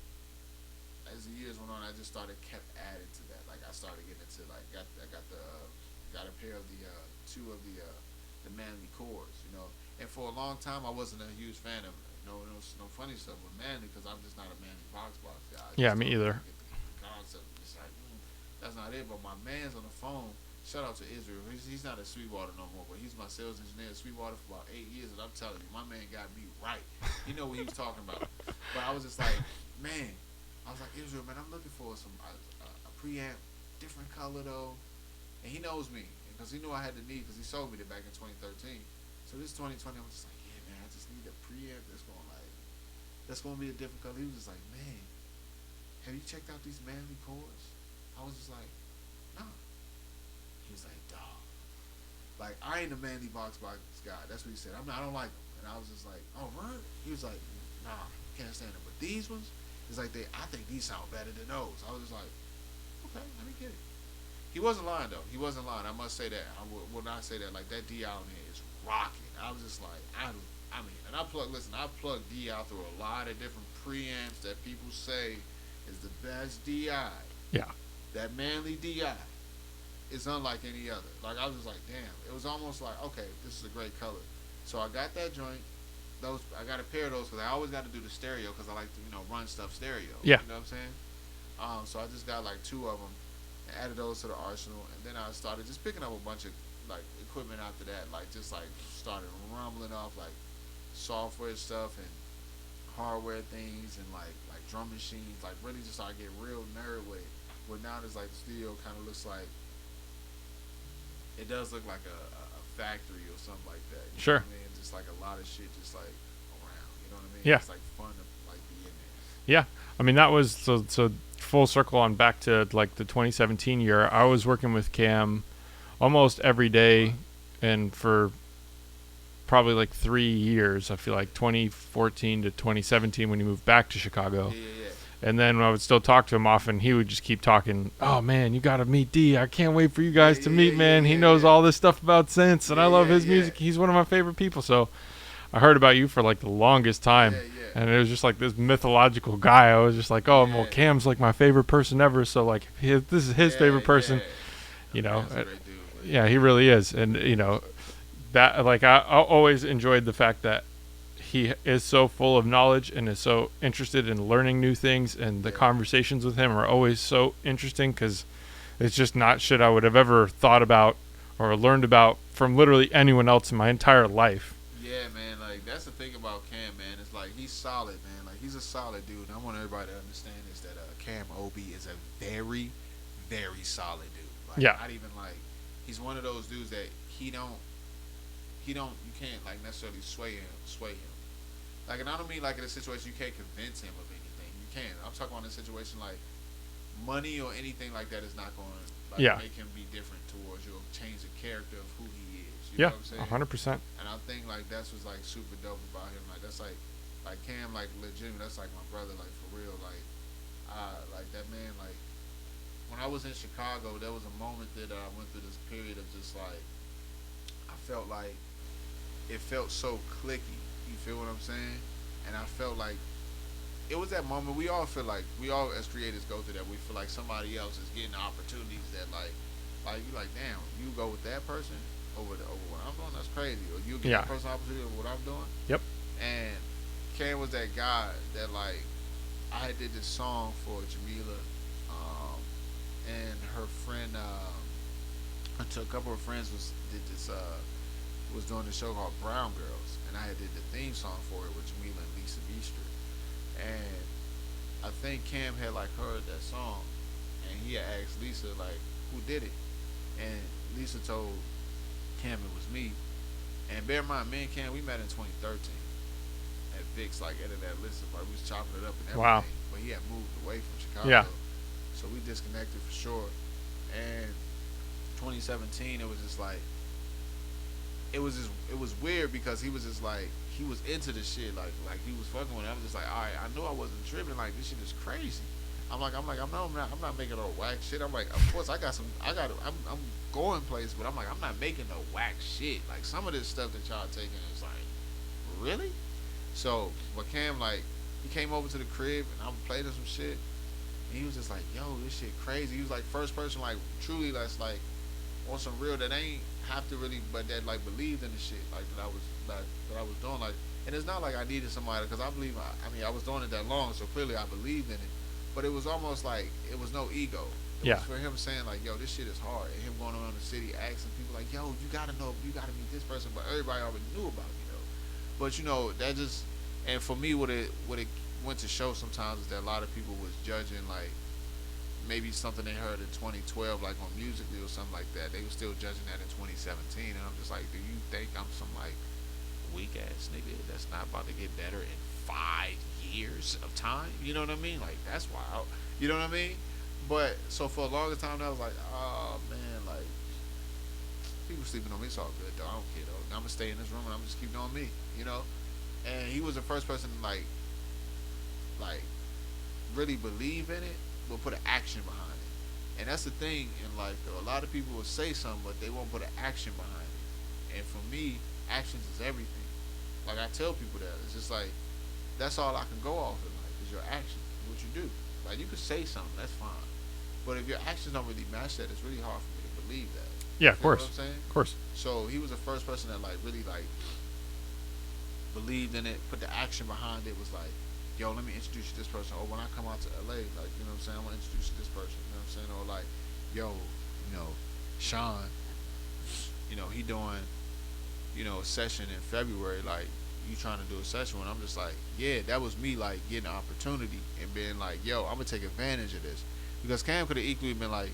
as the years went on, I just kept adding to that. Like I started getting into like got a pair of the two of the Manly chords. You know, and for a long time I wasn't a huge fan of no funny stuff with Manly because I'm just not a Manly box guy. Yeah, me either. The concept is like that's not it. But my man's on the phone. Shout out to Israel. He's not at Sweetwater no more, but he's my sales engineer at Sweetwater for about 8 years, and I'm telling you, my man got me right. He know what he was talking about. But I was just like, man, I was like, Israel, man, I'm looking for a preamp, different color though, and he knows me because he knew I had the need because he sold me that back in 2013. So this 2020, I'm just like, yeah, man, I just need a preamp that's gonna be a different color. He was just like, man, have you checked out these Manly chords? I was just like, nah. He was like, dog. Like, I ain't a Manly box guy. That's what he said. I don't like them. And I was just like, oh, what? He was like, nah, can't stand them. But these ones, it's like I think these sound better than those. I was just like, okay, let me get it. He wasn't lying though. He wasn't lying. I must say that. I will not say that. Like that D out in here is rocking. I was just like, I mean, and I plugged D out through a lot of different preamps that people say is the best DI. Yeah. That Manly DI is unlike any other. Like I was just like, damn. It was almost like, okay, this is a great color. So I got that joint. I got a pair of those because I always got to do the stereo because I like to run stuff stereo. Yeah. You know what I'm saying? So I just got like 2 of them and added those to the arsenal, and then I started just picking up a bunch of like equipment after that. Like just like started rumbling off like software stuff and hardware things and like drum machines. Like really just started getting real nerd with it. But now there's like the studio kind of looks like it does look like a factory or something like that. You Sure. know what I mean? Just like a lot of shit just like around. You know what I mean? Yeah. It's like fun to like be in there. Yeah. I mean, that was so full circle on back to like the 2017 year. I was working with Cam almost every day and for probably like 3 years. I feel like 2014 to 2017 when he moved back to Chicago. Yeah. And then when I would still talk to him often, he would just keep talking, oh, man, you got to meet D. I can't wait for you guys to meet, man. He knows all this stuff about synths, and I love his music. He's one of my favorite people. So I heard about you for like the longest time. And it was just like this mythological guy. I was just like, oh, well, Cam's like my favorite person ever. So like this is his favorite person. You know, yeah, he really is. And, that like I always enjoyed the fact that he is so full of knowledge and is so interested in learning new things, and the conversations with him are always so interesting because it's just not shit I would have ever thought about or learned about from literally anyone else in my entire life. Yeah, man, like that's the thing about Cam, man. It's like he's solid, man. Like he's a solid dude. And I want everybody to understand is that Cam OB is a very, very solid dude. Like, not even like he's one of those dudes that you can't like necessarily sway him. Like, and I don't mean like in a situation you can't convince him of anything. You can. I'm talking about in a situation like money or anything like that is not going to make him be different towards you or change the character of who he is. You know what I'm saying? 100%. And I think like that's what's like super dope about him. Like that's like Cam, like legitimate. That's like my brother, like for real. Like that man. Like when I was in Chicago, there was a moment that I went through this period of just like I felt like it felt so clicky. You feel what I'm saying? And I felt like it was that moment we all as creators go through that. We feel like somebody else is getting opportunities that like you like, damn, you go with that person over what I'm doing. That's crazy. Or you get that person opportunity over what I'm doing. Yep. And Cam was that guy that like I did this song for Jamila. and her friend, a couple of friends was doing this show called Brown Girls, and I had did the theme song for it with Jamila and Lisa Beaster, and I think Cam had like heard that song, and he had asked Lisa like who did it, and Lisa told Cam it was me, and bear in mind, me and Cam we met in 2013 at Vic's like internet listening party. We was chopping it up and everything, Wow. but he had moved away from Chicago, Yeah. so we disconnected for sure, and 2017 it was just like it was weird because he was just like he was into the shit like he was fucking with it. I was just like, all right, I knew I wasn't tripping. Like this shit is crazy. I'm not making no whack shit. I'm like, of course I'm going places, but I'm like, I'm not making no whack shit. Like some of this stuff that y'all taking is like, really? So, but Cam like he came over to the crib and I played him some shit, and he was just like, yo, this shit crazy. He was like first person like truly that's like on some real that ain't have to really, but that like believed in the shit like that I was doing like, and it's not like I needed somebody because I believe I mean I was doing it that long, so clearly I believed in it, but it was almost like it was no ego. It was for him saying like, yo, this shit is hard, and him going around the city asking people like, yo, you gotta meet this person, but everybody already knew about me though. But you know that just, and for me what it went to show sometimes is that a lot of people was judging like maybe something they heard in 2012, like on Musically or something like that. They were still judging that in 2017, and I'm just like, do you think I'm some like weak ass nigga that's not about to get better in 5 years of time? You know what I mean? Like that's wild. You know what I mean? But so for a longer time, I was like, oh man, like people sleeping on me, it's all good though. I don't care though. I'm gonna stay in this room and I'm just keep doing me. You know? And he was the first person to like really believe in it, but put an action behind it. And that's the thing in life though. A lot of people will say something, but they won't put an action behind it. And for me, actions is everything. Like I tell people that it's just like that's all I can go off in life is your actions, what you do. Like you could say something, that's fine, but if your actions don't really match that, it's really hard for me to believe that. Yeah, of You know course. what I'm saying? Of course. So he was the first person that like really like believed in it, put the action behind it. Was like, yo, let me introduce you to this person. Or when I come out to LA, like you know what I'm saying, I want to introduce you to this person. You know what I'm saying? Or like, yo, you know, Sean, you know, he doing, you know, a session in February. Like, you trying to do a session? And I'm just like, yeah, that was me like getting an opportunity and being like, yo, I'm gonna take advantage of this, because Cam could have equally been like,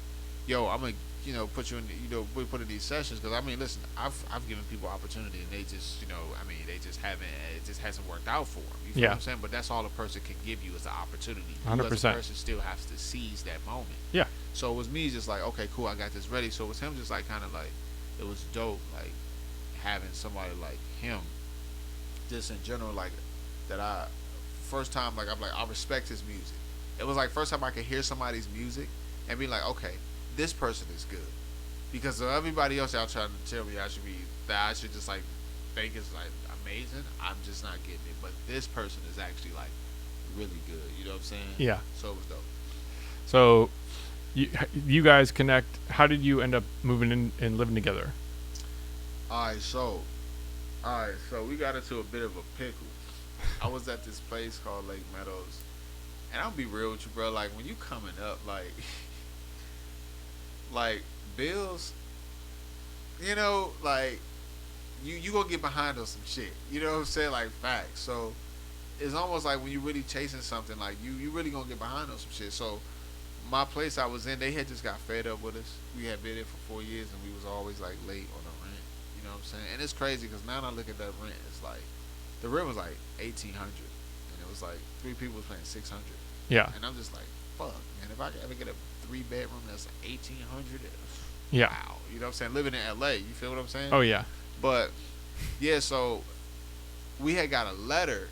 yo, I'm gonna, you know, put you in, you know, we put in these sessions, because I mean, listen, I've given people opportunity and they just, you know, I mean, they just haven't, it just hasn't worked out for them. You feel what I'm saying? But that's all a person can give you is the opportunity. 100%. Because the person still has to seize that moment. Yeah. So it was me just like, okay, cool, I got this ready. So it was him just like kind of like, it was dope, like having somebody like him, just in general, like that I, first time, like I'm like, I respect his music. It was like first time I could hear somebody's music and be like, okay, this person is good. Because of everybody else out trying to tell me I should just like think it's like amazing, I'm just not getting it. But this person is actually like really good. You know what I'm saying? Yeah. So it was dope. So you guys connect. How did you end up moving in and living together? Alright, so we got into a bit of a pickle. I was at this place called Lake Meadows, and I'll be real with you, bro. Like when you coming up, like bills, you know, like you gonna get behind on some shit. You know what I'm saying? Like facts. So it's almost like when you really chasing something, like you really gonna get behind on some shit. So my place I was in, they had just got fed up with us. We had been there for 4 years, and we was always like late on the rent. You know what I'm saying? And it's crazy because now I look at that rent, it's like the rent was like $1,800, and it was like 3 people was paying $600. Yeah. And I'm just like, fuck, man, if I could ever get a 3-bedroom that's $1,800, Yeah. wow. You know what I'm saying? Living in LA, you feel what I'm saying? Oh yeah. But yeah, so we had got a letter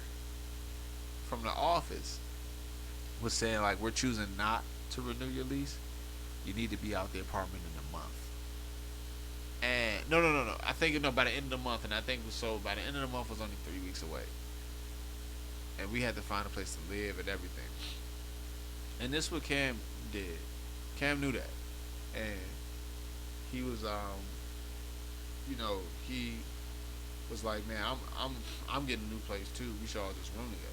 from the office was saying like, we're choosing not to renew your lease. You need to be out the apartment in a month. And no. I think by the end of the month, and I think so by the end of the month was only 3 weeks away. And we had to find a place to live and everything. And this is what Cam did. Cam knew that, and he was, you know, he was like, man, I'm getting a new place too. We should all just room together.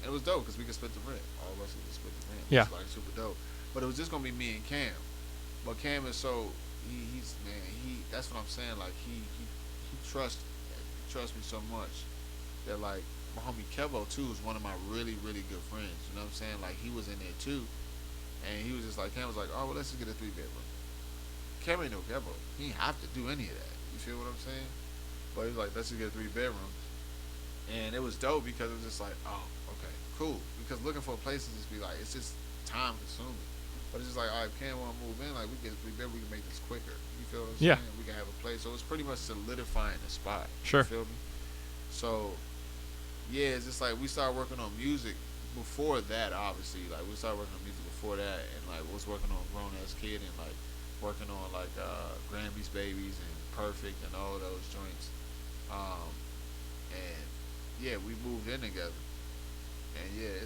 And it was dope because we could split the rent. All of us could split the rent. Yeah. It was like super dope. But it was just gonna be me and Cam. But Cam is so he's man that's what I'm saying. Like he trusts me so much that like my homie Kevo too is one of my really really good friends. You know what I'm saying? Like he was in there too, and he was just like Cam was like, oh well, let's just get a 3-bedroom. Cam ain't no Kevo. He ain't have to do any of that. You feel what I'm saying? But he was like, let's just get a 3-bedroom, and it was dope because it was just like, oh okay, cool. Because looking for places just be like it's just time consuming. But it's just like, all right, if Cam want to move in, like we get a 3-bedroom, we can make this quicker. You feel what I'm Yeah. saying? We can have a place. So it's pretty much solidifying the spot. Sure. You feel me? So yeah, it's just like we started working on music before that. Obviously, like we started working on music before that, and like was working on Grown Ass Kid and like working on like Grammys Babies and Perfect and all of those joints. And yeah, we moved in together, and yeah,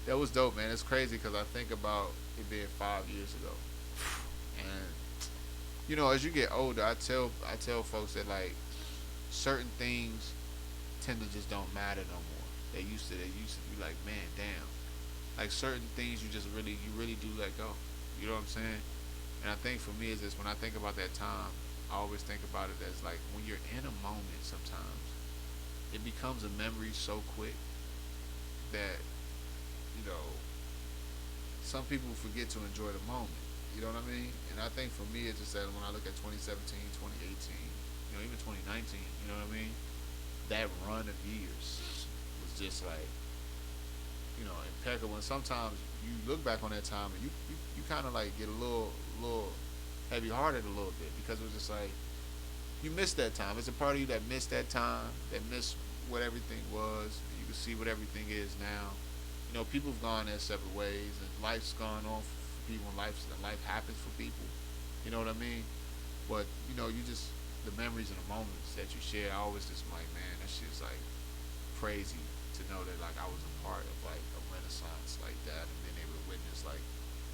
that was dope, man. It's crazy because I think about it being 5 years ago, and you know, as you get older, I tell folks that like certain things tend to just don't matter no more. They used to be like, man, damn, like certain things you really do let go. You know what I'm saying? And I think for me is this: when I think about that time, I always think about it as like when you're in a moment. Sometimes it becomes a memory so quick that you know some people forget to enjoy the moment. You know what I mean? And I think for me, it's just that when I look at 2017, 2018, you know, even 2019, you know what I mean? That run of years was just like, you know, impeccable. And sometimes you look back on that time and you kind of like get a little heavy-hearted a little bit because it was just like, you missed that time. It's a part of you that missed that time, that missed what everything was. You can see what everything is now. You know, people have gone their separate ways, and life's gone on for people, and life happens for people. You know what I mean? But you know, you just the memories and the moments that you share. I always just like, man, that shit's like crazy to know that like I was a part of like a renaissance like that, and being able to witness like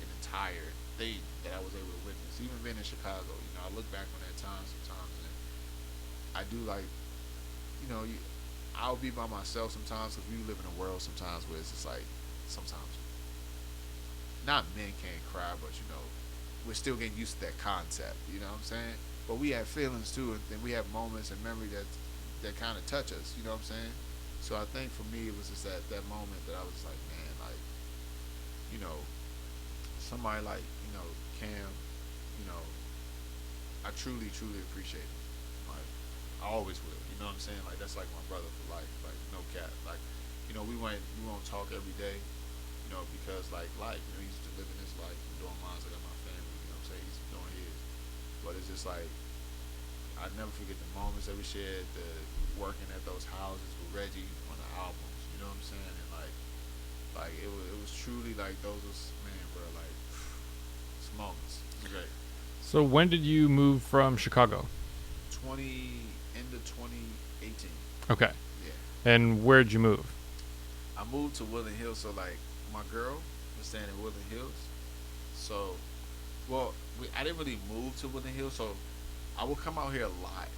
an entire thing that I was able to witness. Even being in Chicago, you know, I look back on that time sometimes, and I do like, you know, I'll be by myself sometimes because we live in a world sometimes where it's just like sometimes not men can't cry, but you know we're still getting used to that concept. You know what I'm saying? But we have feelings too, and we have moments and memory that kind of touch us. You know what I'm saying? So I think for me it was just that moment that I was like, man, like you know somebody like Cam, you know I truly appreciate him. Like I always will. You know what I'm saying? Like that's like my brother for life. Like no cap. Like you know we won't talk every day. You know because like life. You know he's just living his life. I'm doing mine. I got my family. You know what I'm saying? He's doing his. But it's just like I never forget the moments that we shared. The working at those houses with Reggie on the albums. You know what I'm saying? And like it was truly like those was man, bro. Like it's moments. It's great. So when did you move from Chicago? End of 2018. Okay. Yeah. And where'd you move? I moved to Woodland Hills, so like my girl was staying in Woodland Hills. So, well, I didn't really move to Woodland Hills, so I would come out here a lot,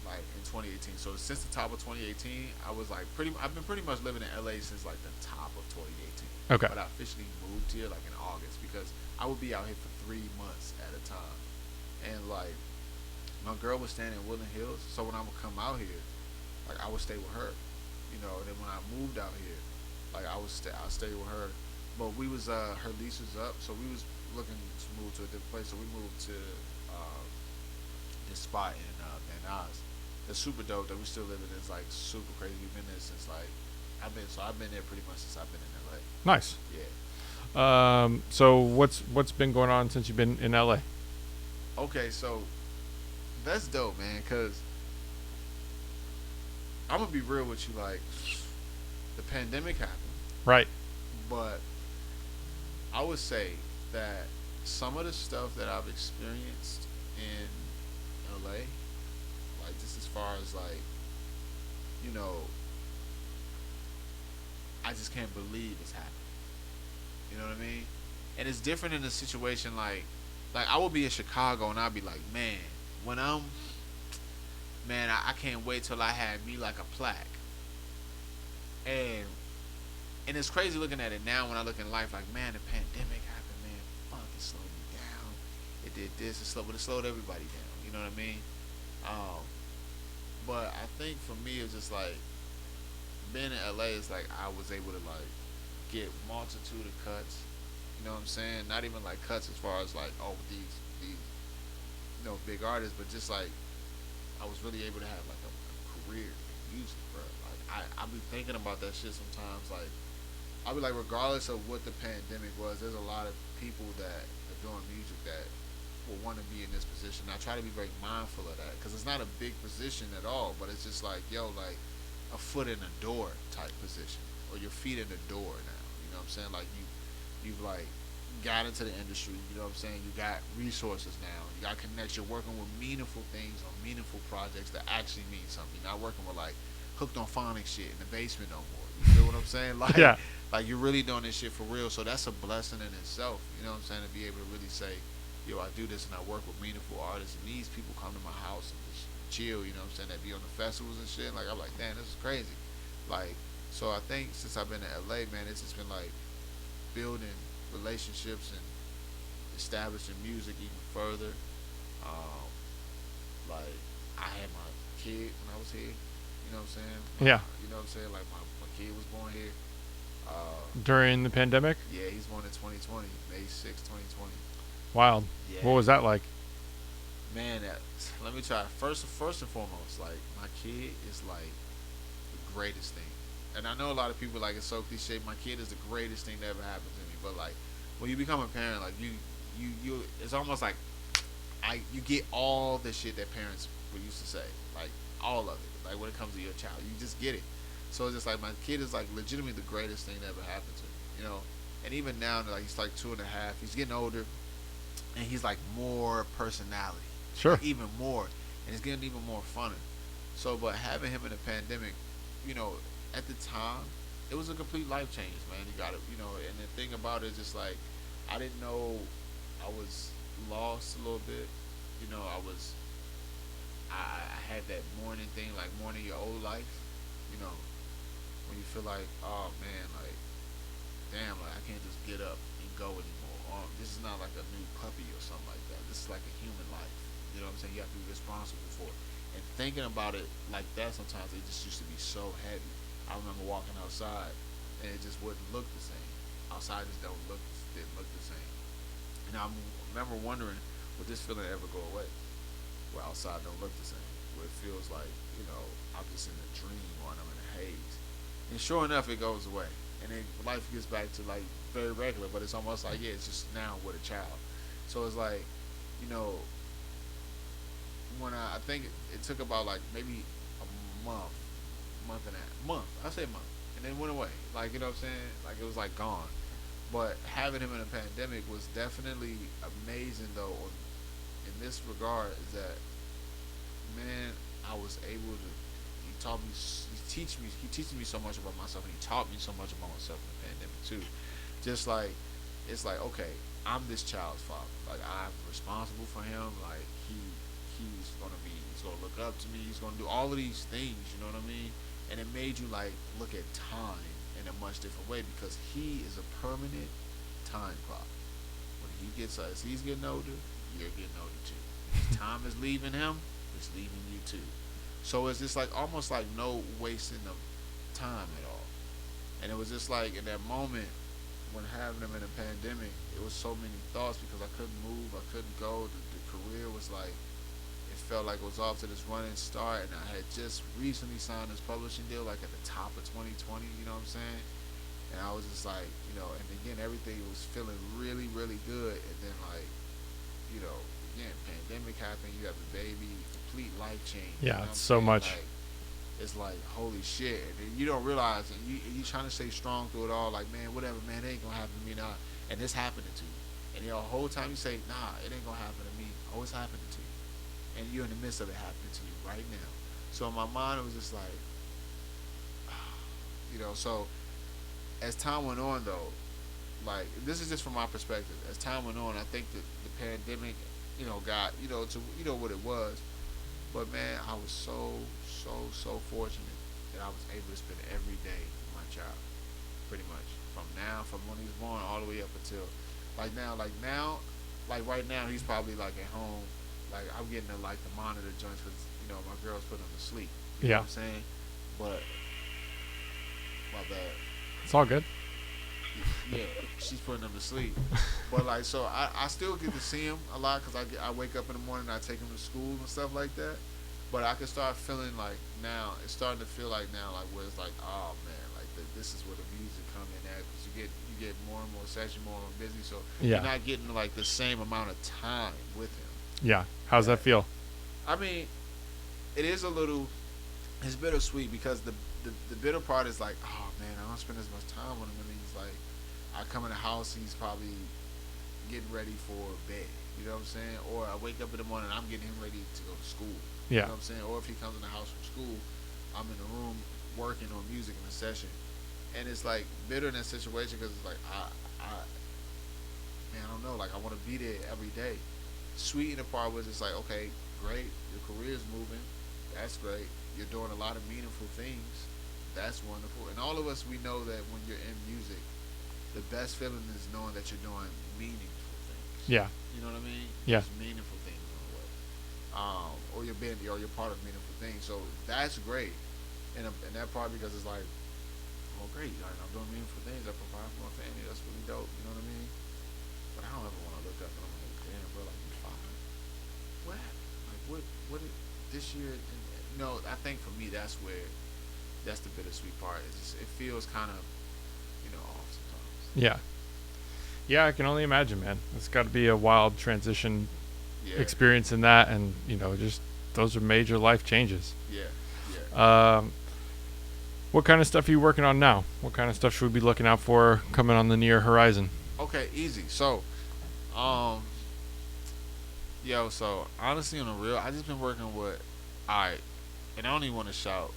like in 2018. So since the top of 2018, I was like I've been pretty much living in LA since like the top of 2018. Okay. But I officially moved here like in August because I would be out here for 3 months at a time, and like my girl was staying in Woodland Hills, so when I would come out here, like I would stay with her, you know. And then when I moved out here, like I'll stay with her. But we was her lease was up, so we was looking to move to a different place. So we moved to this spot in Van Nuys. It's super dope that we still living. It's like super crazy. We've been there since like I've been there pretty much since I've been in LA. Nice. Yeah. So what's been going on since you've been in LA? Okay, so that's dope, man. Cause I'm gonna be real with you. Like the pandemic happened, Right. but I would say that some of the stuff that I've experienced in LA, like just as far as like, you know, I just can't believe it's happening. You know what I mean? And it's different in a situation like I will be in Chicago and I'll be like, man, I can't wait till I have me like a plaque. And it's crazy looking at it now when I look in life like, man, the pandemic happened, man. Fuck it slowed me down. It did this, but it slowed everybody down. You know what I mean? Um, but I think for me, it's just like being in LA is like I was able to like get multitude of cuts. You know what I'm saying? Not even like cuts as far as like these big artists, but just like I was really able to have like a career in music, bro. Like I be thinking about that shit sometimes. Like I be like, regardless of what the pandemic was, there's a lot of people that are doing music that will want to be in this position. I try to be very mindful of that because it's not a big position at all, but it's just like, yo, like a foot in the door type position, or your feet in the door now. You know what I'm saying? Like you've like got into the industry. You know what I'm saying? You got resources now. You got connections. You're working with meaningful things on meaningful projects that actually mean something. You're not working with like hooked on phonics shit in the basement no more. You feel what I'm saying? Like, Yeah. like you're really doing this shit for real. So that's a blessing in itself. You know what I'm saying? To be able to really say, yo, I do this and I work with meaningful artists, and these people come to my house and just chill. You know what I'm saying? That be on the festivals and shit. Like I'm like, damn, this is crazy. Like, so I think since I've been to LA, man, it's just been like building relationships and establishing music even further. Um, like I had my kid when I was here. You know what I'm saying? Yeah. You know what I'm saying? Like my kid was born here. During the pandemic? Yeah, he's born in 2020, May 6, 2020. Wild. Yeah. What was that like? Man, let me try. First and foremost, like my kid is like the greatest thing. And I know a lot of people like it's so cliche. My kid is the greatest thing that ever happened to me. But like when you become a parent, like you, it's almost like you get all the shit that parents would used to say, like all of it. Like when it comes to your child, you just get it. So it's just like my kid is like legitimately the greatest thing that ever happened to me, you know. And even now, like he's like 2.5. He's getting older, and he's like more personality, Sure. like, even more, and it's getting even more funner. So, but having him in a pandemic, you know, at the time, it was a complete life change, man. You got it, you know. And the thing about it is just like I didn't know I was lost a little bit, you know. I had that mourning thing, like mourning your old life, you know. When you feel like, oh man, like, damn, like I can't just get up and go anymore. This is not like a new puppy or something like that. This is like a human life. You know what I'm saying? You have to be responsible for it. And thinking about it like that, sometimes it just used to be so heavy. I remember walking outside and it just wouldn't look the same. Outside just didn't look the same. And I remember wondering, would this feeling ever go away? Where outside don't look the same. Where it feels like, you know, I'm just in a dream or I'm in a haze. And sure enough, it goes away, and then life gets back to like very regular. But it's almost like, yeah, it's just now with a child. So it's like, you know, when I think it took about like maybe a month. I say a month, and then went away. Like, you know what I'm saying? Like it was like gone. But having him in a pandemic was definitely amazing, though. In this regard, is that man, I was able to. He teaches me so much about myself, and he taught me so much about myself in the pandemic too. Just like it's like, okay, I'm this child's father. Like I'm responsible for him. Like he's gonna look up to me. He's gonna do all of these things. You know what I mean? And it made you like look at time in a much different way because he is a permanent time clock. When he gets as he's getting older, you're getting older too. If time is leaving him, it's leaving you too. So it's just like almost like no wasting of time at all. And it was just like in that moment when having him in a pandemic, it was so many thoughts because I couldn't move, I couldn't go. The career was like, it felt like it was off to this running start, and I had just recently signed this publishing deal, like at the top of 2020. You know what I'm saying? And I was just like, you know, and again everything was feeling really, really good, and then like, you know, again pandemic happened, you have the baby. Complete life change. Yeah, you know it's so much. like, it's like holy shit, and you don't realize it. You trying to stay strong through it all. Like man, whatever, man, it ain't gonna happen to me now. And this happening to you, and you know, the whole time you say, nah, it ain't gonna happen to me. Oh, it's happening to you, and you're in the midst of it happening to you right now. So in my mind, it was just like, you know. So as time went on, though, like this is just from my perspective. As time went on, I think that the pandemic, you know, got to what it was. But man, I was so fortunate that I was able to spend every day with my child, pretty much from when he was born all the way up until Like right now, he's probably like at home. Like I'm getting the like the monitor joints because my girl's putting him to sleep. You know Yeah. what I'm saying? But my bad. It's all good. Yeah, she's putting him to sleep. But like, so I still get to see him a lot because I wake up in the morning and I take him to school and stuff like that. But I can start feeling like now it's starting to feel like now like where it's like, oh man, like this is where the music come in at because you get more and more session, more and more busy, so Yeah. you're not getting like the same amount of time with him. Yeah. How's that feel? I mean, it is a little. It's bittersweet because the bitter part is like, oh man, I don't spend as much time with him. And he's like, I come in the house, he's probably getting ready for bed. You know what I'm saying? Or I wake up in the morning, I'm getting him ready to go to school. You Yeah. know what I'm saying? Or if he comes in the house from school, I'm in the room working on music in a session. And it's like bitter in that situation because it's like, man, I don't know. Like, I want to be there every day. Sweet in the part was it's like, okay, great. Your career's moving. That's great. You're doing a lot of meaningful things. That's wonderful. And all of us, we know that when you're in music, the best feeling is knowing that you're doing meaningful things. Yeah. You know what I mean? Yeah. Just meaningful things in a way. Or you're part of meaningful things. So that's great. And that part because it's like, oh great, like, I'm doing meaningful things. I provide for my family. That's really dope. You know what I mean? But I don't ever want to look up and I'm like, damn, bro, like you fired? What happened? Like what did this year? I think for me that's the bittersweet part. It feels kind of off sometimes. Yeah. Yeah, I can only imagine, man. It's got to be a wild transition experience in that, and just those are major life changes. Yeah. What kind of stuff are you working on now? What kind of stuff should we be looking out for coming on the near horizon? Okay, easy. So, so honestly, on the real, I just been working with, and I don't even want to shout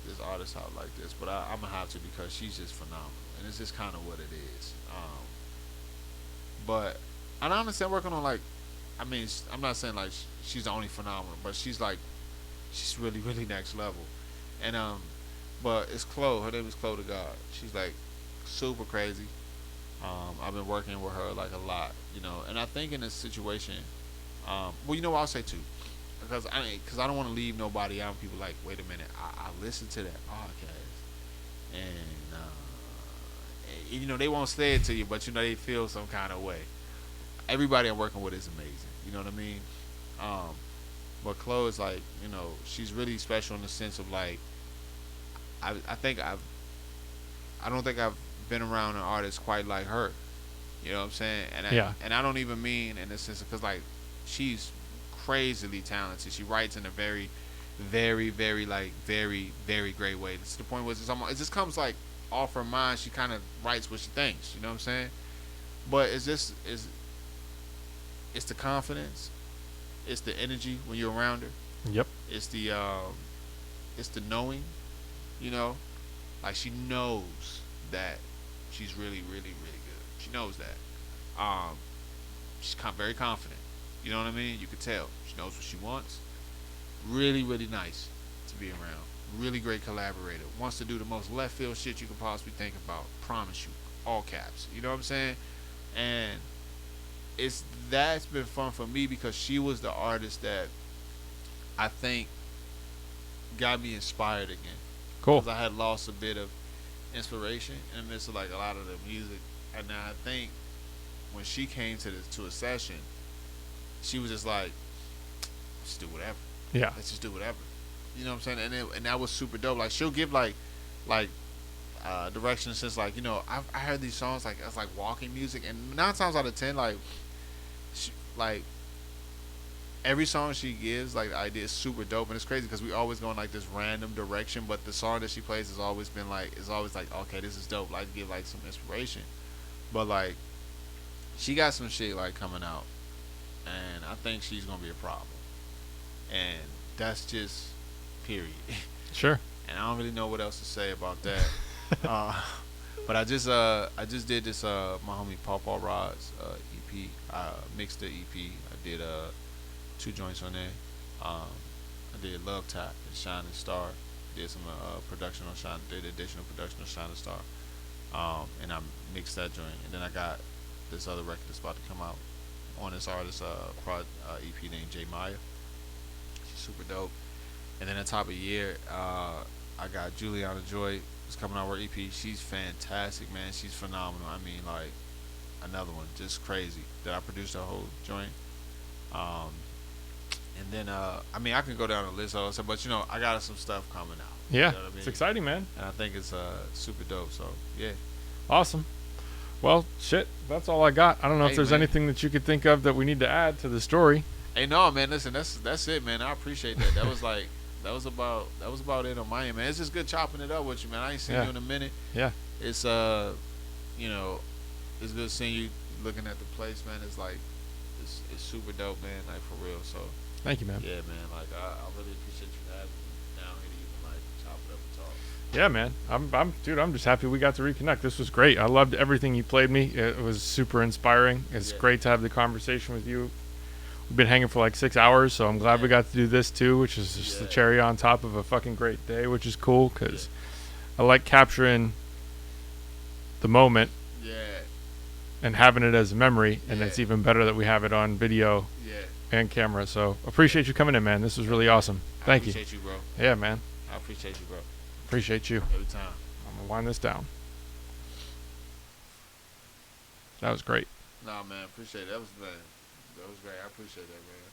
this artist out like this, but I'm gonna have to because she's just phenomenal, and it's just kind of what it is. But I don't understand working on I'm not saying like she's the only phenomenal, but she's really really next level, and but it's Chloe. Her name is Chloe to God. She's like super crazy. I've been working with her like a lot, and I think in this situation, I'll say too, because I don't want to leave nobody out. People like, wait a minute, I listened to that podcast, and they won't say it to you, but they feel some kind of way. Everybody I'm working with is amazing. You know what I mean? But Chloe is like, she's really special in the sense of like, I don't think I've been around an artist quite like her. You know what I'm saying? And I don't even mean in the sense of, because like she's crazily talented. She writes in a very, very, very like very, very great way. It's the point where it just comes like off her mind. She kind of writes what she thinks. You know what I'm saying? But it's the confidence. It's the energy when you're around her. Yep. It's the knowing. Like she knows that she's really, really, really good. She knows that. She's very confident. You know what I mean? You could tell. She knows what she wants. Really, really nice to be around. Really great collaborator. Wants to do the most left field shit you could possibly think about. Promise you. All caps. You know what I'm saying? And that's been fun for me because she was the artist that I think got me inspired again. Cool. Because I had lost a bit of inspiration in the midst of like a lot of the music, and now I think when she came to a session, she was just like, let's do whatever. Yeah. Let's just do whatever. You know what I'm saying? And that was super dope. Like she'll give like direction since like I heard these songs like it's like walking music, and 9 times out of 10 like every song she gives, like the idea is super dope, and it's crazy because we always go in like this random direction, but the song that she plays has always been like, okay, this is dope, like give like some inspiration. But like she got some shit like coming out, and I think she's gonna be a problem, and that's just period. Sure. And I don't really know what else to say about that. But I just did this my homie Paul Rod's EP. I mixed the EP. I did 2 joints on there. I did Love Tap and Shining Star. Did some production on Shine. Did additional production on Shining Star. And I mixed that joint. And then I got this other record that's about to come out on this artist EP named J Maya. She's super dope. And then on top of the year, I got Juliana Joy is coming out with her EP. She's fantastic, man. She's phenomenal. I mean, like another one, just crazy. That I produced the whole joint. Um, and then I mean, I can go down the list also, but you know, I got some stuff coming out. Yeah, You know what I mean? it's exciting, man. And I think it's super dope. So yeah. Awesome. Well, shit, that's all I got. I don't know if there's man. anything that you could think of that we need to add to the story. Hey, no, man. Listen, that's it, man. I appreciate that. That was like that was about it on my end, man. It's just good chopping it up with you, man. I ain't seen you in a minute. Yeah. It's you know, it's good seeing you looking at the place, man. It's like it's super dope, man. Like for real. So Thank you, man. yeah, man. Like I really appreciate you having me down here to even like chop it up and talk. Yeah, man. I'm just happy we got to reconnect. This was great. I loved everything you played me. It was super inspiring. It's great to have the conversation with you. We've been hanging for like 6 hours, so I'm glad we got to do this too, which is just the cherry on top of a fucking great day, which is cool because I like capturing the moment and having it as a memory, and it's even better that we have it on video and camera. So appreciate you coming in, man. This was really awesome. Thank you. I appreciate you, bro. Yeah, man. I appreciate you, bro. Appreciate you. Every time. I'm going to wind this down. That was great. Nah, man. Appreciate it. That was great. I appreciate that, man.